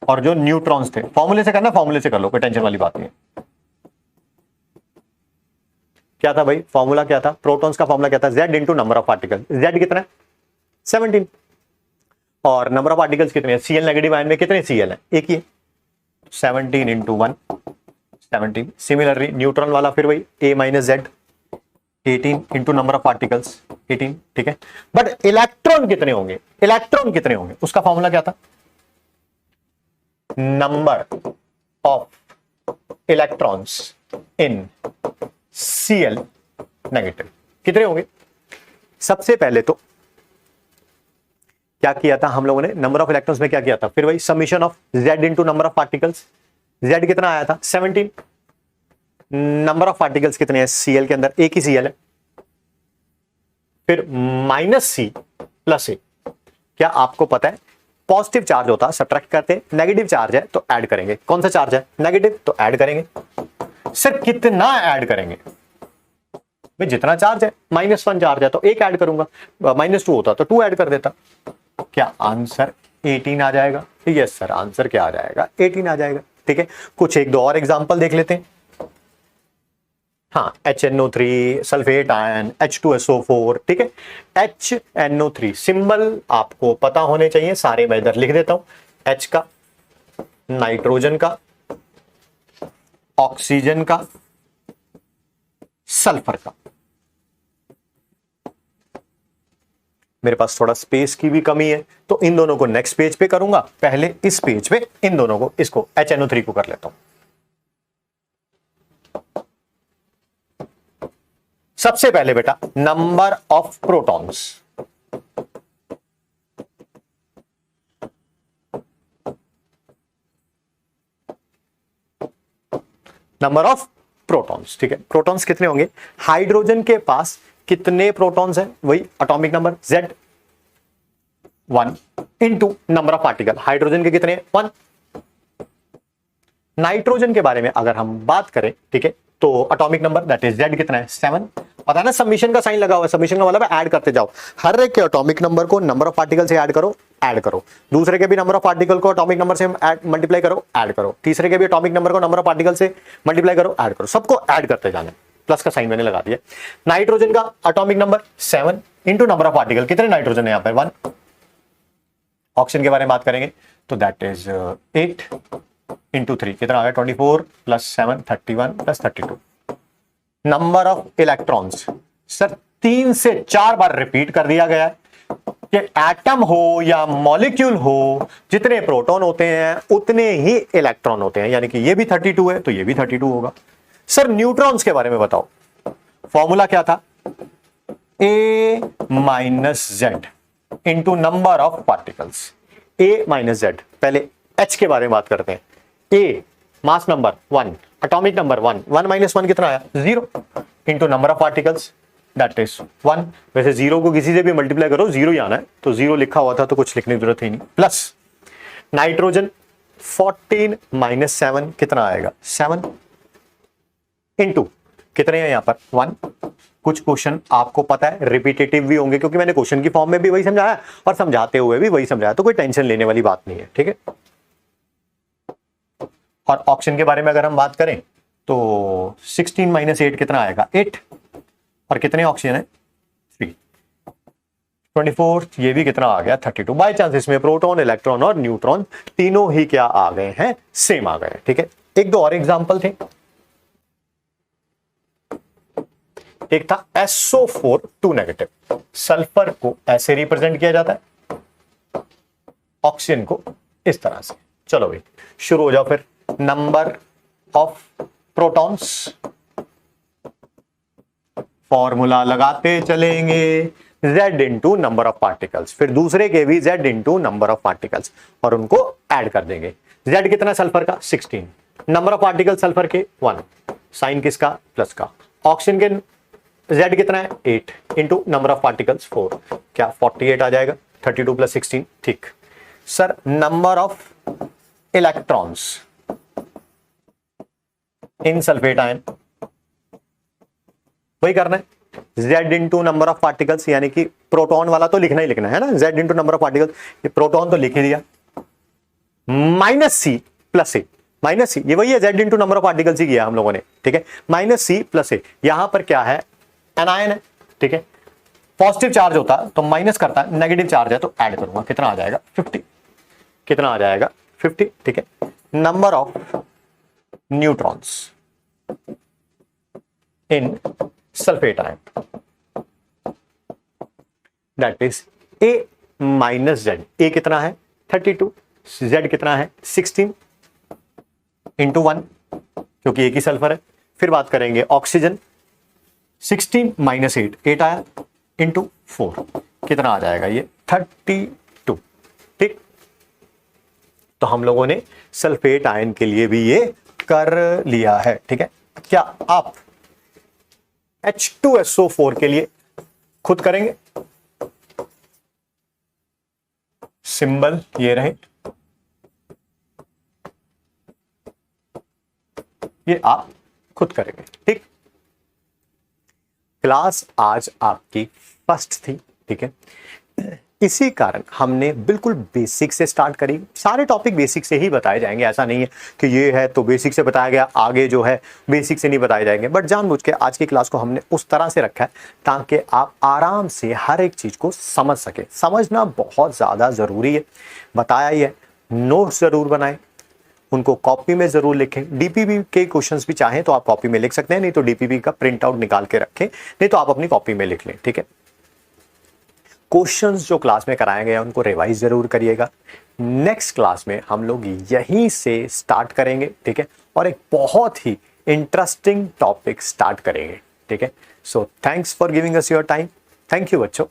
और जो न्यूट्रॉन्स थे फॉर्मूले से करना, फॉर्मूले से कर लो, कोई टेंशन वाली बात नहीं है। क्या था भाई फॉर्मूला, क्या था, प्रोटॉन्स का फॉर्मूला क्या था, Z into number of particle. Z कितना है 17 और नंबर ऑफ पार्टिकल्स कितने हैं, Cl नेगेटिव आयन में कितने Cl है, एक ही है, 17 इंटू 1 17। सिमिलरली न्यूट्रॉन वाला फिर वही A minus Z 18 into number of particles 18। ठीक है, बट इलेक्ट्रॉन कितने होंगे, उसका फॉर्मूला क्या था, number of electrons in Cl negative कितने होंगे। सबसे पहले तो क्या किया था हम लोगों ने, नंबर ऑफ इलेक्ट्रॉन्स में क्या किया था, फिर वही summation of Z into number of particles. Z कितना आया था 17, नंबर ऑफ पार्टिकल्स कितने हैं Cl के अंदर, एक ही Cl है, फिर माइनस C प्लस A। क्या आपको पता है पॉजिटिव चार्ज होता है सब्ट्रैक्ट करते, नेगेटिव चार्ज है तो ऐड करेंगे, कौन सा चार्ज है नेगेटिव तो ऐड करेंगे। सर कितना ऐड करेंगे भाई, जितना चार्ज है, -1 चार्ज है तो 1 ऐड करूंगा, -2 होता तो 2 ऐड कर देता। क्या आंसर 18 आ जाएगा, यस सर आंसर क्या आ जाएगा 18 आ जाएगा। ठीक है, कुछ एक दो और एग्जांपल देख लेते हैं। हाँ, HNO3 सल्फेट आयन, H2SO4। ठीक है, HNO3 सिंबल आपको पता होने चाहिए, सारे मैं इधर लिख देता हूं, H का, नाइट्रोजन का, ऑक्सीजन का, सल्फर का। मेरे पास थोड़ा स्पेस की भी कमी है तो इन दोनों को नेक्स्ट पेज पे करूंगा, पहले इस पेज पे इन दोनों को, इसको HNO3 को कर लेता हूं। सबसे पहले बेटा number of protons, number of protons. ठीक है, प्रोटॉन्स कितने होंगे, हाइड्रोजन के पास कितने प्रोटॉन्स हैं, वही atomic number Z1 into number of particle, hydrogen के कितने 1। नाइट्रोजन के बारे में अगर हम बात करें, ठीक है, तो atomic number that is Z कितना है 7। पता है ना, सबमिशन का साइन लगा हुआ है, सबमिशन का मतलब ऐड करते जाओ, हर एक के एटॉमिक नंबर को नंबर ऑफ पार्टिकल से ऐड करो, दूसरे के भी नंबर ऑफ पार्टिकल को एटॉमिक नंबर से मल्टीप्लाई करो, ऐड करो, तीसरे के भी एटॉमिक नंबर को नंबर ऑफ पार्टिकल से मल्टीप्लाई करो, ऐड करो, सबको ऐड करते जाना। प्लस का साइन मैंने लगा दिया। नाइट्रोजन का atomic number 7 into number of particle, कितने नाइट्रोजन है यहां पर 1। ऑक्सीजन के बारे में बात करेंगे तो दैट इज 8 इंटू 3 कितना आ गया 24 plus 7 31 plus 32। Number of electrons sir 3 से 4 बार रिपीट कर दिया गया है कि एटम हो या मॉलिक्यूल हो, जितने प्रोटॉन होते हैं उतने ही इलेक्ट्रॉन होते हैं, यानी कि ये भी 32 है तो ये भी 32 होगा। सर न्यूट्रॉन्स के बारे में बताओ, फॉर्मूला क्या था, A minus Z into number of particles. A minus Z, पहले एच के बारे में बात करते हैं। A mass number 1, atomic number 1, 1 minus 1 कितना आया 0 into number of particles that is 1। वैसे 0 को किसी से भी मल्टीप्लाई करो 0 ही आना है, तो 0 लिखा हुआ था तो कुछ लिखने की जरूरत ही नहीं। प्लस नाइट्रोजन 14 माइनस 7 कितना आएगा 7 इंटू कितने हैं यहां पर 1। कुछ क्वेश्चन आपको पता है रिपीटेटिव भी होंगे क्योंकि मैंने क्वेश्चन की फॉर्म में भी वही समझाया और समझाते हुए भी वही समझाया, तो कोई टेंशन लेने वाली बात नहीं है, ठीक है। और ऑक्सीजन के बारे में अगर हम बात करें तो 16 माइनस 8 कितना आएगा 8, और कितने ऑक्सीजन है 3। 24 ये भी कितना आ गया 32। बाय चांस इसमें प्रोटॉन इलेक्ट्रॉन और न्यूट्रॉन तीनों ही क्या आ गए हैं, सेम आ गए, ठीक है। एक दो और एग्जांपल थे, एक था SO4 2 नेगेटिव, सल्फर को ऐसे रिप्रेजेंट किया जाता है, ऑक्सीजन को इस तरह से। चलो भाई शुरू हो जाओ फिर। नंबर ऑफ प्रोटॉन्स, फॉर्मूला लगाते चलेंगे, Z into number of particles, फिर दूसरे के भी Z into number of particles और उनको ऐड कर देंगे। Z कितना सल्फर का 16, नंबर ऑफ पार्टिकल सल्फर के 1, साइन किसका प्लस का, ऑक्सीजन के Z कितना है 8 इंटू नंबर ऑफ पार्टिकल्स 4, क्या 48 आ जाएगा 32 प्लस 16, ठीक। Sir number of electrons in sulphate ion, वही करना है, Z into number of particles, यानी कि प्रोटॉन वाला तो लिखना ही लिखना है ना, Z into number of particles, ये प्रोटॉन तो लिख ही दिया, minus C plus A, minus C ये वही है Z into number of particles ही किया हम लोगों ने, ठीक है, माइनस सी प्लस ए। यहां पर क्या है एनायन है, ठीक है, पॉजिटिव चार्ज होता तो माइनस करता है, नेगेटिव चार्ज है तो ऐड करूंगा, कितना आ जाएगा 50, कितना आ जाएगा 50, ठीक है। Number of neutrons in sulphate ion that is A minus Z, A कितना है 32, Z कितना है 16 इंटू 1 क्योंकि एक ही सल्फर है। फिर बात करेंगे ऑक्सीजन 16 माइनस 8, 8 आया इंटू 4, कितना आ जाएगा ये 32, ठीक। तो हम लोगों ने सल्फेट आयन के लिए भी ये कर लिया है, ठीक है। क्या आप H2SO4 के लिए खुद करेंगे, सिंबल ये रहे, ये आप खुद करेंगे, ठीक। क्लास आज आपकी फर्स्ट थी, ठीक है, इसी कारण हमने बिल्कुल बेसिक से स्टार्ट करी। सारे टॉपिक बेसिक से ही बताए जाएंगे, ऐसा नहीं है कि ये है तो बेसिक से बताया गया, आगे जो है बेसिक से नहीं बताए जाएंगे, बट जानबूझ के आज की क्लास को हमने उस तरह से रखा है ताकि आप आराम से हर एक चीज़ को समझ सके। समझना बहुत ज़्यादा ज़रूरी है, बताया ही है। नोट्स ज़रूर बनाएं, उनको कॉपी में ज़रूर लिखें। डीपीपी के क्वेश्चंस भी चाहें तो आप कॉपी में लिख सकते हैं, नहीं तो डीपीपी का प्रिंट आउट निकाल के रखें, नहीं तो आप अपनी कॉपी में लिख लें, ठीक है। क्वेश्चंस जो क्लास में कराए गए हैं उनको रिवाइज जरूर करिएगा। नेक्स्ट क्लास में हम लोग यहीं से स्टार्ट करेंगे, ठीक है, और एक बहुत ही इंटरेस्टिंग टॉपिक स्टार्ट करेंगे, ठीक है। So thanks for giving us your time, thank you बच्चों।